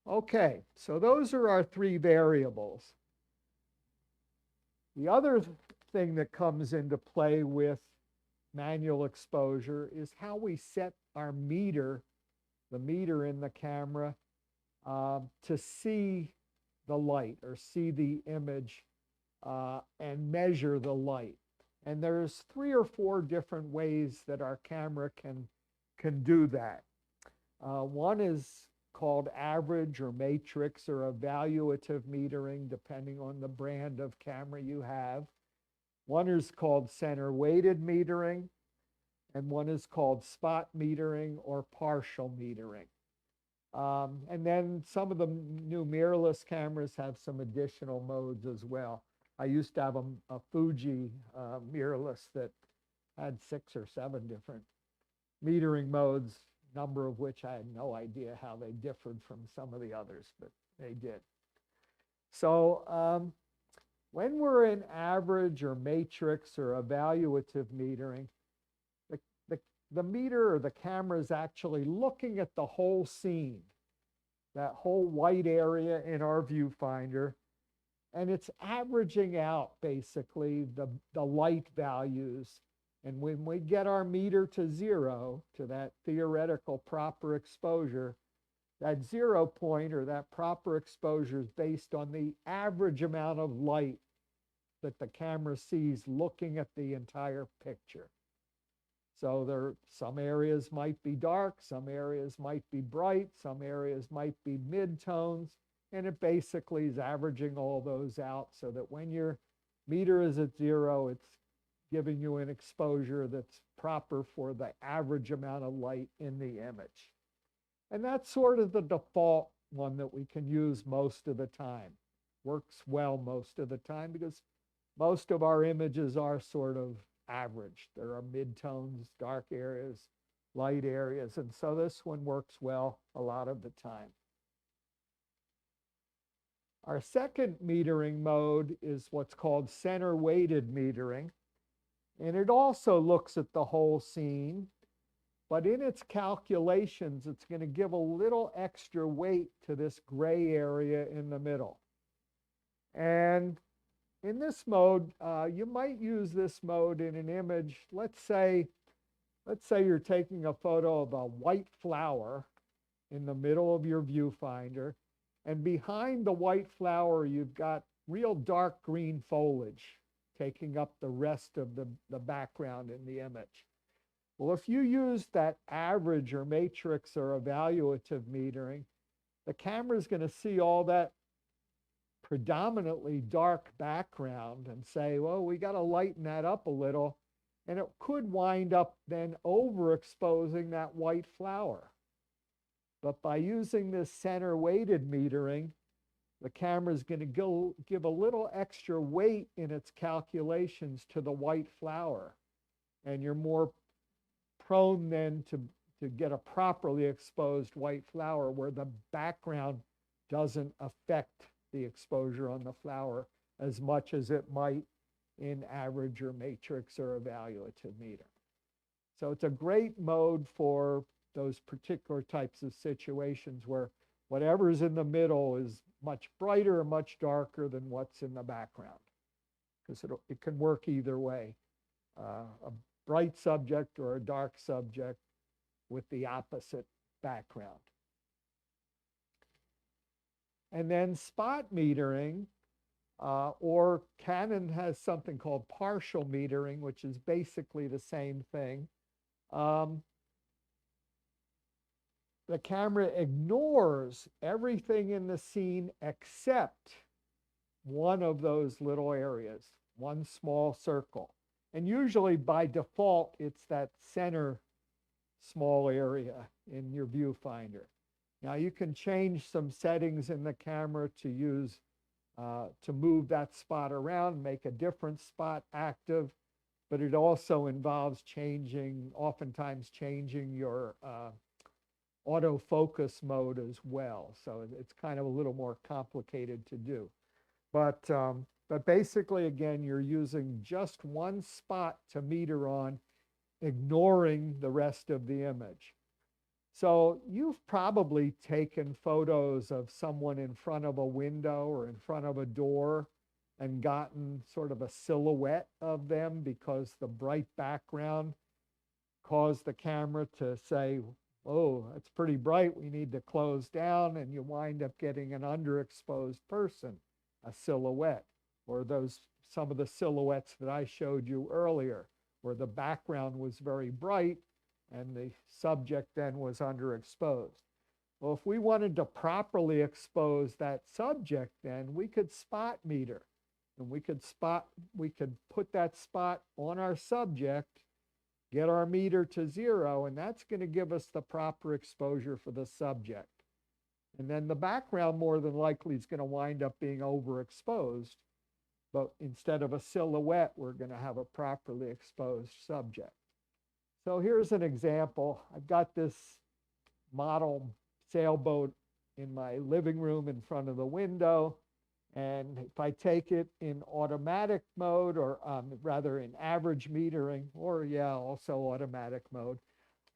Okay, so those are our three variables. The other thing that comes into play with manual exposure is how we set our meter, the meter in the camera, to see the light or see the image and measure the light. And there's 3 or 4 different ways that our camera can do that. One is called average or matrix or evaluative metering, depending on the brand of camera you have. One is called center weighted metering, and one is called spot metering or partial metering. And then some of the new mirrorless cameras have some additional modes as well. I used to have a Fuji mirrorless that had 6 or 7 different metering modes, number of which I had no idea how they differed from some of the others, but they did. So when we're in average or matrix or evaluative metering, the meter or the camera is actually looking at the whole scene, that whole white area in our viewfinder, and it's averaging out basically the light values. And when we get our meter to 0, to that theoretical proper exposure, that 0 point or that proper exposure is based on the average amount of light that the camera sees looking at the entire picture. So some areas might be dark, some areas might be bright, some areas might be mid-tones, and it basically is averaging all those out so that when your meter is at 0, it's giving you an exposure that's proper for the average amount of light in the image. And that's sort of the default one that we can use most of the time. Works well most of the time because most of our images are sort of average. There are mid-tones, dark areas, light areas, and so this one works well a lot of the time. Our second metering mode is what's called center weighted metering, and it also looks at the whole scene, but in its calculations, it's going to give a little extra weight to this gray area in the middle. And in this mode, you might use this mode in an image. Let's say you're taking a photo of a white flower in the middle of your viewfinder, and behind the white flower, you've got real dark green foliage taking up the rest of the background in the image. Well, if you use that average or matrix or evaluative metering, the camera is going to see all that predominantly dark background and say, well, we got to lighten that up a little, and it could wind up then overexposing that white flower. But by using this center weighted metering, the camera is going to give a little extra weight in its calculations to the white flower, and you're more prone then to get a properly exposed white flower where the background doesn't affect the exposure on the flower as much as it might in average or matrix or evaluative meter. So it's a great mode for those particular types of situations where whatever's in the middle is much brighter or much darker than what's in the background, because it can work either way. A bright subject or a dark subject with the opposite background. And then spot metering, or Canon has something called partial metering, which is basically the same thing. The camera ignores everything in the scene except one of those little areas, one small circle. And usually by default, it's that center small area in your viewfinder. Now you can change some settings in the camera to use, to move that spot around, make a different spot active. but it also involves oftentimes changing your autofocus mode as well. So it's kind of a little more complicated to do. But basically, again, you're using just one spot to meter on, ignoring the rest of the image. So you've probably taken photos of someone in front of a window or in front of a door and gotten sort of a silhouette of them because the bright background caused the camera to say, oh, it's pretty bright, we need to close down, and you wind up getting an underexposed person, a silhouette, or some of the silhouettes that I showed you earlier, where the background was very bright and the subject then was underexposed. Well, if we wanted to properly expose that subject, then we could spot meter, and we could put that spot on our subject, get our meter to 0, and that's going to give us the proper exposure for the subject. And then the background more than likely is going to wind up being overexposed, but instead of a silhouette, we're going to have a properly exposed subject. So here's an example. I've got this model sailboat in my living room in front of the window. And if I take it in automatic mode, or rather in average metering, or also automatic mode,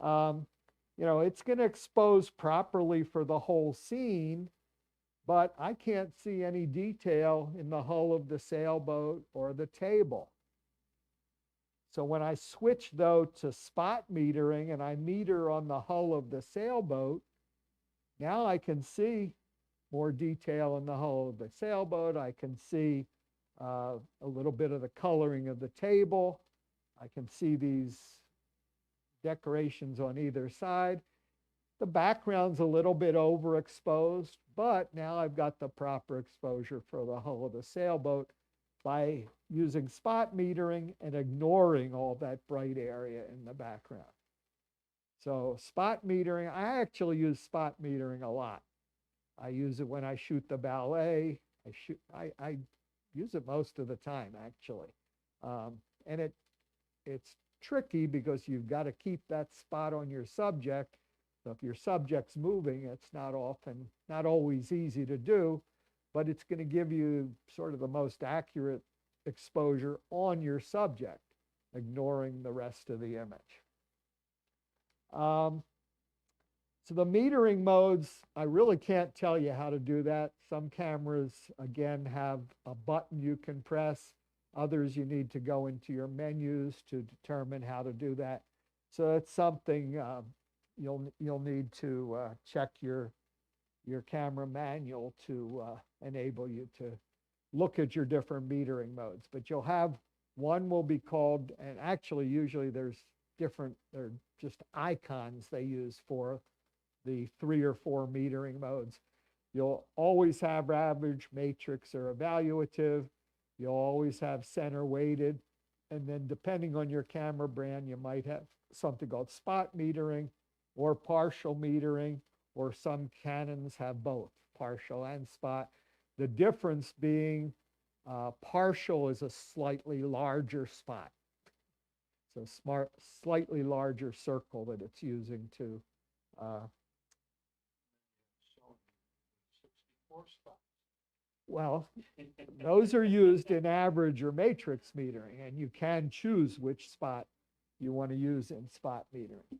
it's going to expose properly for the whole scene, but I can't see any detail in the hull of the sailboat or the table. So when I switch, though, to spot metering and I meter on the hull of the sailboat, now I can see more detail in the hull of the sailboat. I can see a little bit of the coloring of the table. I can see these decorations on either side. The background's a little bit overexposed, but now I've got the proper exposure for the hull of the sailboat by using spot metering and ignoring all that bright area in the background. So spot metering, I actually use spot metering a lot. I use it when I shoot the ballet. I use it most of the time, actually. And it's tricky because you've got to keep that spot on your subject. So if your subject's moving, it's not always easy to do, but it's going to give you sort of the most accurate exposure on your subject, ignoring the rest of the image. So the metering modes, I really can't tell you how to do that. Some cameras, again, have a button you can press. Others, you need to go into your menus to determine how to do that. So it's something you'll need to check your camera manual to enable you to look at your different metering modes. But you'll have one will be called, and actually usually they're just icons they use for the 3 or 4 metering modes. You'll always have average, matrix, or evaluative. You'll always have center weighted. And then depending on your camera brand, you might have something called spot metering or partial metering, or some Canons have both, partial and spot. The difference being partial is a slightly larger spot. So slightly larger circle that it's using to 64 spots. well, those are used in average or matrix metering, and you can choose which spot you want to use in spot metering.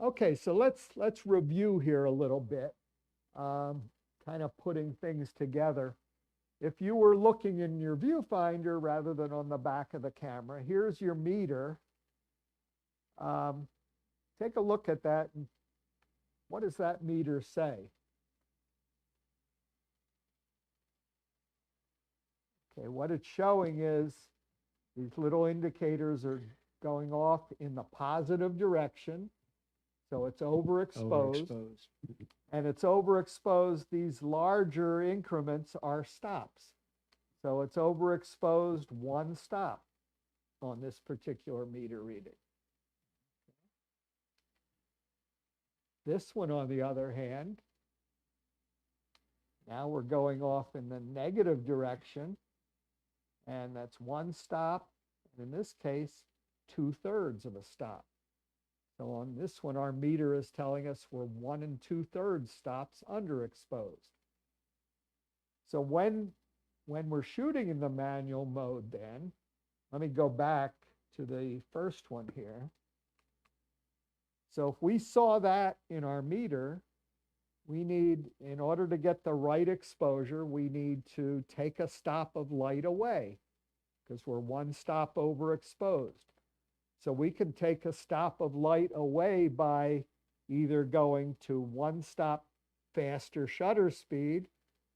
Okay, so let's review here a little bit, kind of putting things together. If you were looking in your viewfinder rather than on the back of the camera, here's your meter. Take a look at that. And what does that meter say? Okay, what it's showing is these little indicators are going off in the positive direction. So it's overexposed. And it's overexposed. These larger increments are stops. So it's overexposed 1 stop on this particular meter reading. This one, on the other hand, Now we're going off in the negative direction, and that's 1 stop, and in this case, 2/3 of a stop. So on this one, our meter is telling us we're 1 2/3 stops underexposed. So when we're shooting in the manual mode then, let me go back to the first one here. So if we saw that in our meter, we need, in order to get the right exposure, we need to take a stop of light away because we're 1 stop overexposed. So we can take a stop of light away by either going to 1 stop faster shutter speed,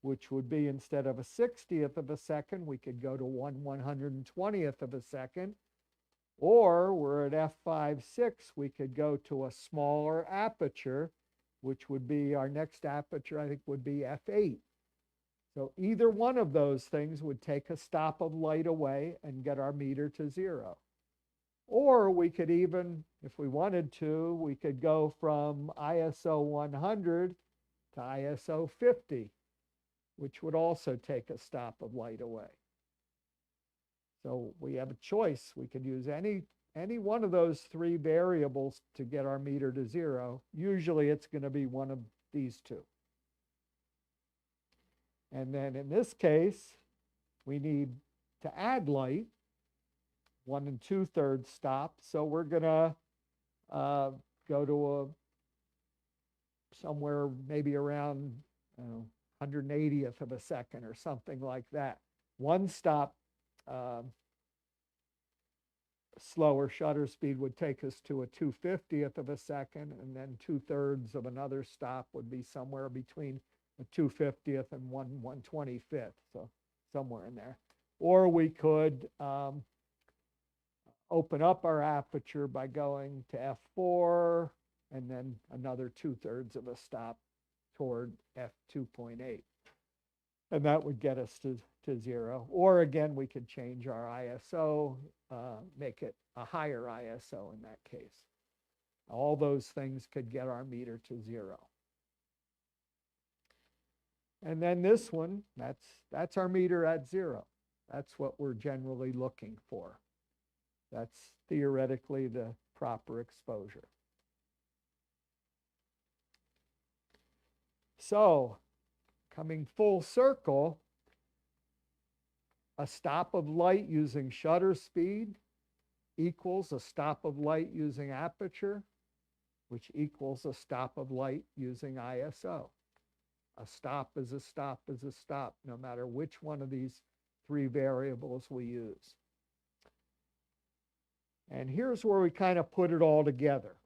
which would be, instead of a 60th of a second, we could go to 1/120th of a second. Or we're at f5.6, we could go to a smaller aperture, which would be, our next aperture, I think, would be f8. So either one of those things would take a stop of light away and get our meter to 0. Or we could even, if we wanted to, we could go from ISO 100 to ISO 50, which would also take a stop of light away. So we have a choice. We could use any one of those 3 variables to get our meter to 0. Usually it's going to be one of these 2. And then in this case, we need to add light, 1 2/3 stop. So we're going to go to somewhere maybe around 180th of a second or something like that. 1 stop slower shutter speed would take us to a 2/50th of a second, and then 2/3 of another stop would be somewhere between a 2/50th and 1/125th, so somewhere in there. Or we could open up our aperture by going to f4 and then another 2/3 of a stop toward f2.8. And that would get us to 0. Or again, we could change our ISO, make it a higher ISO in that case. All those things could get our meter to 0. And then this one, that's our meter at 0. That's what we're generally looking for. That's theoretically the proper exposure. So, coming full circle, a stop of light using shutter speed equals a stop of light using aperture, which equals a stop of light using ISO. A stop is a stop is a stop, no matter which one of these 3 variables we use. And here's where we kind of put it all together.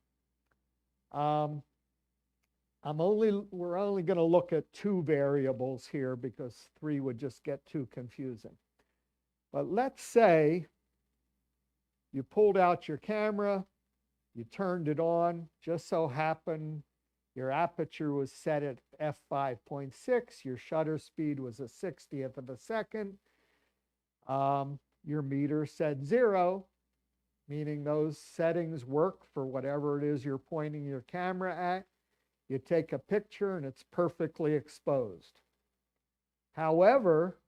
We're only going to look at 2 variables here because 3 would just get too confusing. But let's say you pulled out your camera, you turned it on, just so happened your aperture was set at f5.6, your shutter speed was a 60th of a second, your meter said 0, meaning those settings work for whatever it is you're pointing your camera at. You take a picture and it's perfectly exposed. However,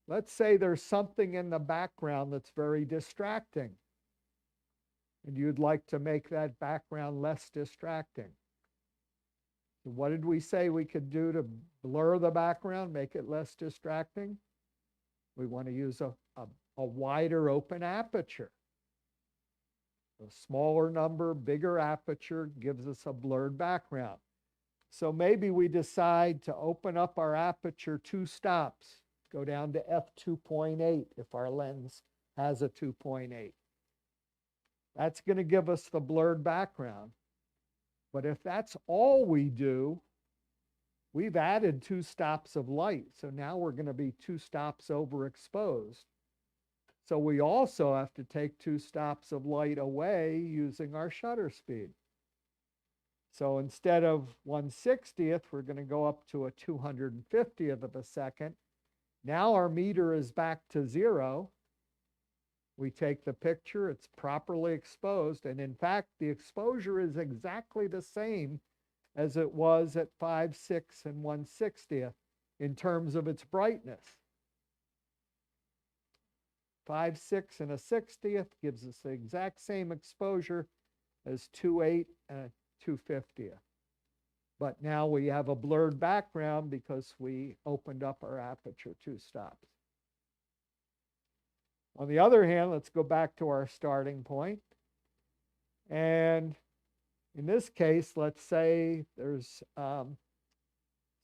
let's say there's something in the background that's very distracting, and you'd like to make that background less distracting. So what did we say we could do to blur the background, make it less distracting? We want to use a wider open aperture. A smaller number, bigger aperture gives us a blurred background. So maybe we decide to open up our aperture 2 stops, go down to f2.8 if our lens has a 2.8. That's going to give us the blurred background. But if that's all we do, we've added 2 stops of light. So now we're going to be 2 stops overexposed. So we also have to take 2 stops of light away using our shutter speed. So instead of 1/60th, we're going to go up to a 250th of a second. Now our meter is back to 0. We take the picture, it's properly exposed, and in fact, the exposure is exactly the same as it was at 5/6 and 1/60th. in terms of its brightness. 5/6 and a 60th gives us the exact same exposure as 2/8 and a 2/50th. But now we have a blurred background because we opened up our aperture 2 stops. On the other hand, let's go back to our starting point. And in this case, let's say there's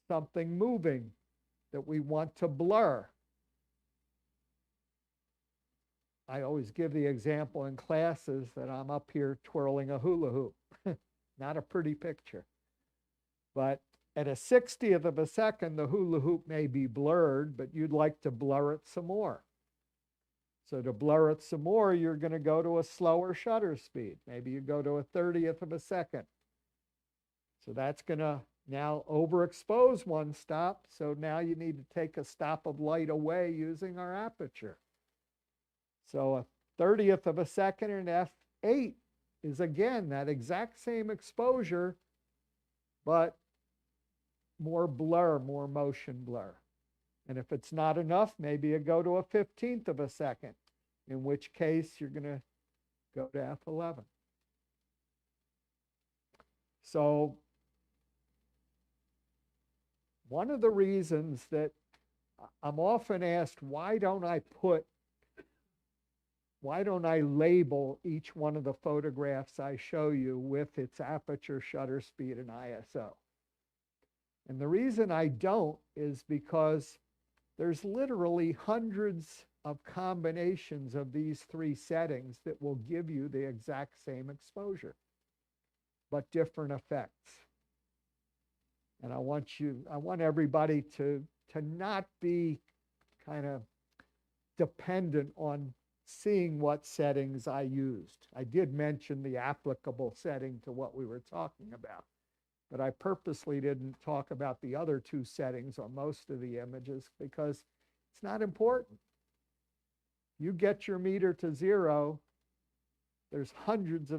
something moving that we want to blur. I always give the example in classes that I'm up here twirling a hula hoop. Not a pretty picture. But at a 60th of a second, the hula hoop may be blurred, but you'd like to blur it some more. So to blur it some more, you're going to go to a slower shutter speed. Maybe you go to a 30th of a second. So that's going to now overexpose one stop. So now you need to take a stop of light away using our aperture. So a 30th of a second in f8 is again that exact same exposure, but more blur, more motion blur. And if it's not enough, maybe you go to a 15th of a second, in which case you're going to go to f11. So one of the reasons that I'm often asked, why don't I label each one of the photographs I show you with its aperture, shutter speed, and ISO? And the reason I don't is because there's literally hundreds of combinations of these 3 settings that will give you the exact same exposure, but different effects. And I want everybody to not be kind of dependent on seeing what settings I used. I did mention the applicable setting to what we were talking about, but I purposely didn't talk about the other 2 settings on most of the images because it's not important. You get your meter to 0, there's hundreds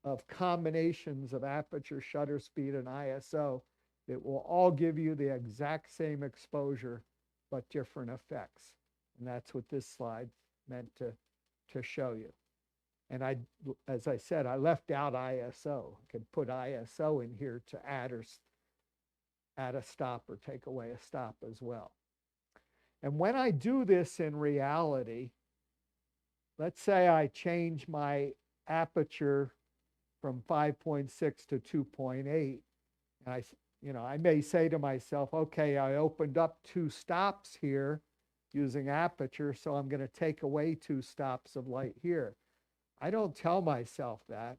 of combinations of aperture, shutter speed, and ISO that will all give you the exact same exposure, but different effects. And that's what this slide meant to show you. And as I said, I left out ISO. I could put ISO in here to add a stop or take away a stop as well. And when I do this in reality, let's say I change my aperture from 5.6 to 2.8, and I may say to myself, okay, I opened up 2 stops here using aperture, so I'm going to take away 2 stops of light here. I don't tell myself that.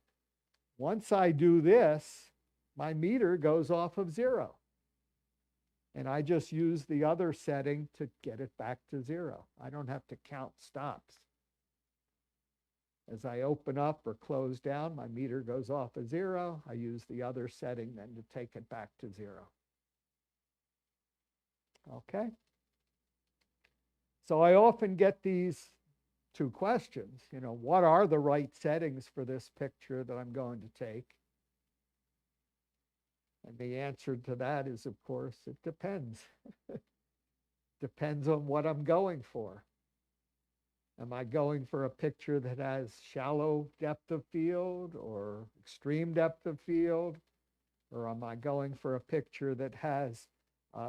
Once I do this, my meter goes off of 0. And I just use the other setting to get it back to 0. I don't have to count stops. As I open up or close down, my meter goes off of 0. I use the other setting then to take it back to 0. Okay? So I often get these 2 questions. What are the right settings for this picture that I'm going to take? And the answer to that is, of course, it depends. Depends on what I'm going for. Am I going for a picture that has shallow depth of field or extreme depth of field? Or am I going for a picture that has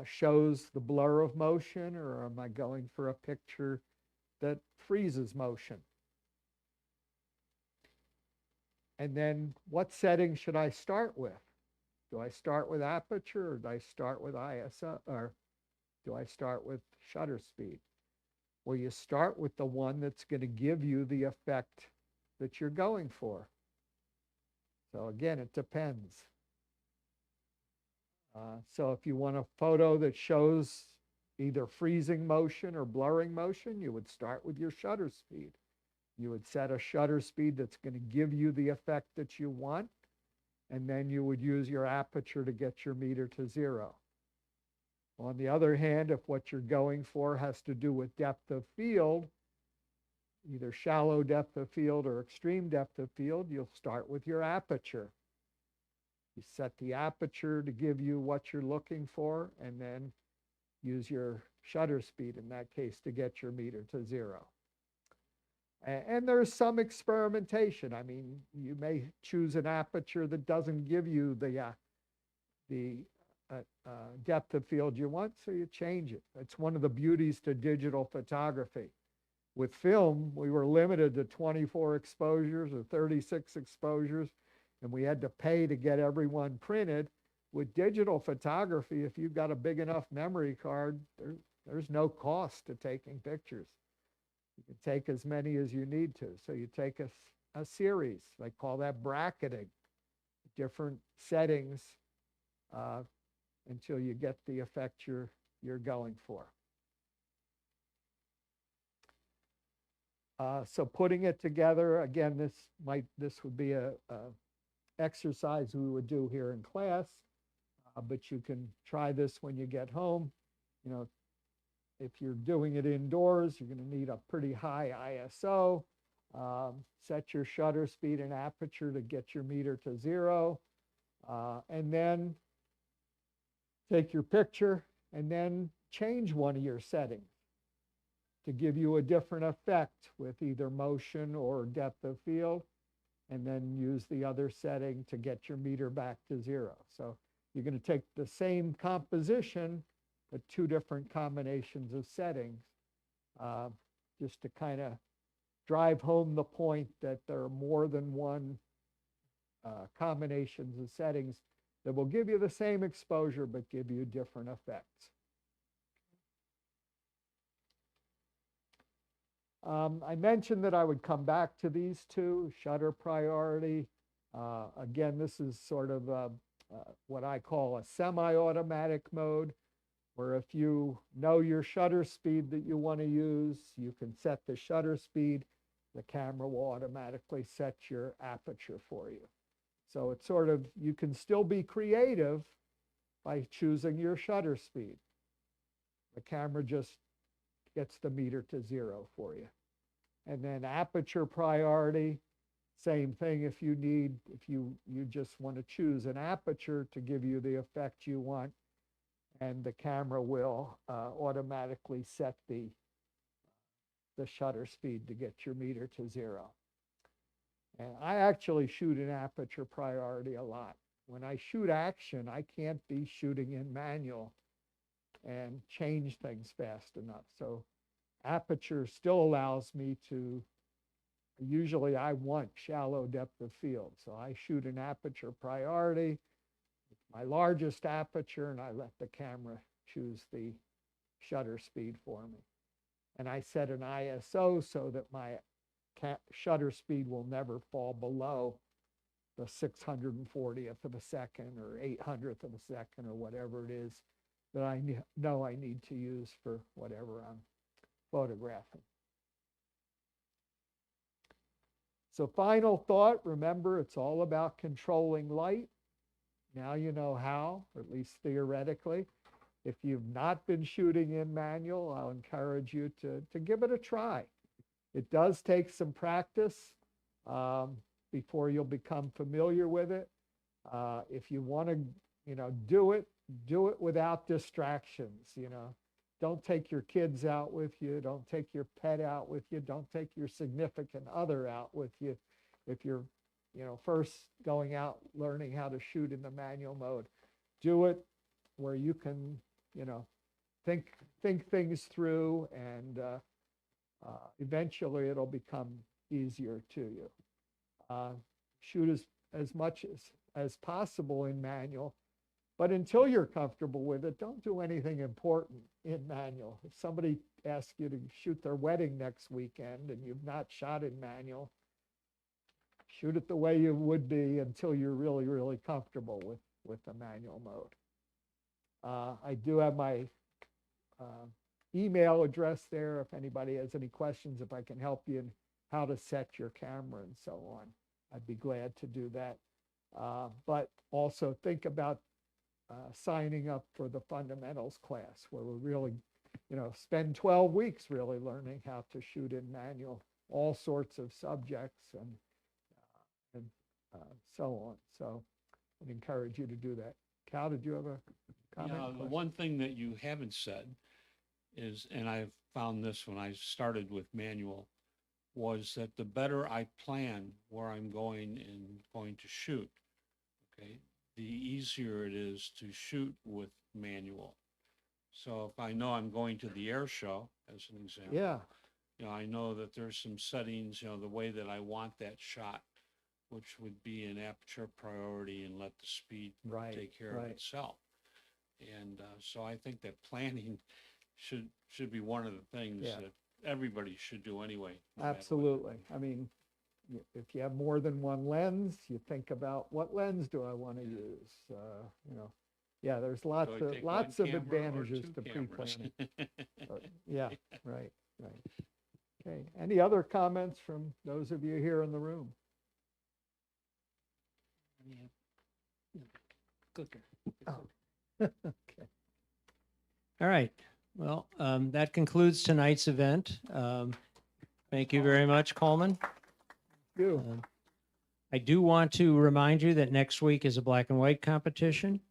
shows the blur of motion? Or am I going for a picture that freezes motion? And then what setting should I start with? Do I start with aperture, or do I start with ISO, or do I start with shutter speed? Well, you start with the one that's going to give you the effect that you're going for. So again, it depends. So if you want a photo that shows either freezing motion or blurring motion, you would start with your shutter speed. You would set a shutter speed that's going to give you the effect that you want, and then you would use your aperture to get your meter to 0. On the other hand, if what you're going for has to do with depth of field, either shallow depth of field or extreme depth of field, you'll start with your aperture. You set the aperture to give you what you're looking for, and then use your shutter speed in that case to get your meter to 0. And there's some experimentation. I mean, you may choose an aperture that doesn't give you the depth of field you want, so you change it. It's one of the beauties to digital photography. With film, we were limited to 24 exposures or 36 exposures, and we had to pay to get everyone printed. With digital photography, if you've got a big enough memory card, there's no cost to taking pictures. You can take as many as you need to. So you take a series, they call that bracketing, different settings until you get the effect you're going for. So putting it together, again, this would be a exercise we would do here in class, but you can try this when you get home. You know, if you're doing it indoors, you're going to need a pretty high ISO. Set your shutter speed and aperture to get your meter to 0, and then take your picture and then change one of your settings to give you a different effect with either motion or depth of field, and then use the other setting to get your meter back to 0. So you're going to take the same composition, but 2 different combinations of settings, just to kind of drive home the point that there are more than one combinations of settings that will give you the same exposure, but give you different effects. I mentioned that I would come back to these 2, shutter priority. Again, this is sort of what I call a semi-automatic mode, where if you know your shutter speed that you want to use, you can set the shutter speed. The camera will automatically set your aperture for you. So it's sort of, you can still be creative by choosing your shutter speed. The camera just gets the meter to 0 for you. And then aperture priority, same thing. If you just want to choose an aperture to give you the effect you want, and the camera will automatically set the shutter speed to get your meter to 0. And I actually shoot in aperture priority a lot. When I shoot action, I can't be shooting in manual and change things fast enough. So aperture still allows me to, usually I want shallow depth of field. So I shoot in aperture priority, my largest aperture, and I let the camera choose the shutter speed for me. And I set an ISO so that my shutter speed will never fall below the 640th of a second or 800th of a second or whatever it is that I know I need to use for whatever I'm photographing. So final thought, remember, it's all about controlling light. Now you know how, or at least theoretically. If you've not been shooting in manual, I'll encourage you to give it a try. It does take some practice before you'll become familiar with it. If you want to, do it without distractions. Don't take your kids out with you. Don't take your pet out with you. Don't take your significant other out with you. If you're, first going out learning how to shoot in the manual mode, do it where you can, think things through, and eventually it'll become easier to you. Shoot as much as possible in manual, but until you're comfortable with it, don't do anything important in manual. If somebody asks you to shoot their wedding next weekend and you've not shot in manual, shoot it the way you would be until you're really, really comfortable with the manual mode. I do have my email address there if anybody has any questions, if I can help you in how to set your camera and so on. I'd be glad to do that. But also think about signing up for the fundamentals class, where we're really, spend 12 weeks really learning how to shoot in manual, all sorts of subjects and so on. So I'd encourage you to do that. Cal, did you have a comment? Yeah, the question? one thing that you haven't said is, and I found this when I started with manual, was that the better I plan where I'm going and going to shoot, okay, the easier it is to shoot with manual. So if I know I'm going to the air show, as an example, Yeah, you know, I know that there's some settings, you know, the way that I want that shot, which would be an aperture priority and let the speed right, take care of right. itself. And so I think that planning should be one of the things Yeah. that everybody should do anyway. no matter what. Absolutely. I mean, if you have more than one lens, you think about what lens do I want to use? You know, yeah, there's lots Do I of take lots one of camera or advantages two to cameras? pre-planning. Yeah, right, right. Okay. Any other comments from those of you here in the room? Clicker. Oh. Okay. All right. Well, that concludes tonight's event. Thank you very much, Coleman. You. I do want to remind you that next week is a black and white competition.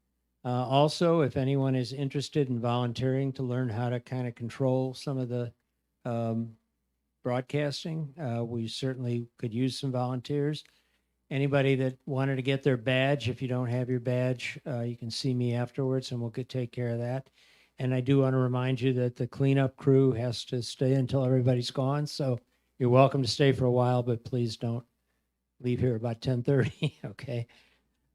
Also, if anyone is interested in volunteering to learn how to kind of control some of the broadcasting, we certainly could use some volunteers. Anybody that wanted to get their badge, if you don't have your badge, you can see me afterwards and we'll take care of that. And I do want to remind you that the cleanup crew has to stay until everybody's gone. So you're welcome to stay for a while, but please don't leave here about 10:30. Okay.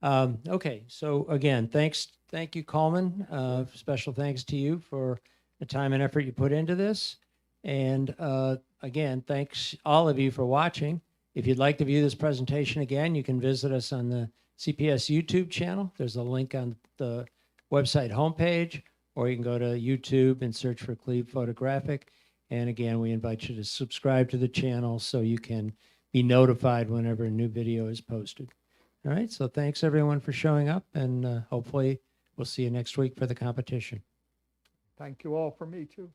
Okay. So again, thank you, Kolman. Special thanks to you for the time and effort you put into this. And again, thanks all of you for watching. If you'd like to view this presentation again, you can visit us on the CPS YouTube channel. There's a link on the website homepage, or you can go to YouTube and search for Cleve Photographic. And again, we invite you to subscribe to the channel so you can be notified whenever a new video is posted. All right, so thanks everyone for showing up, and hopefully we'll see you next week for the competition. Thank you all for me too.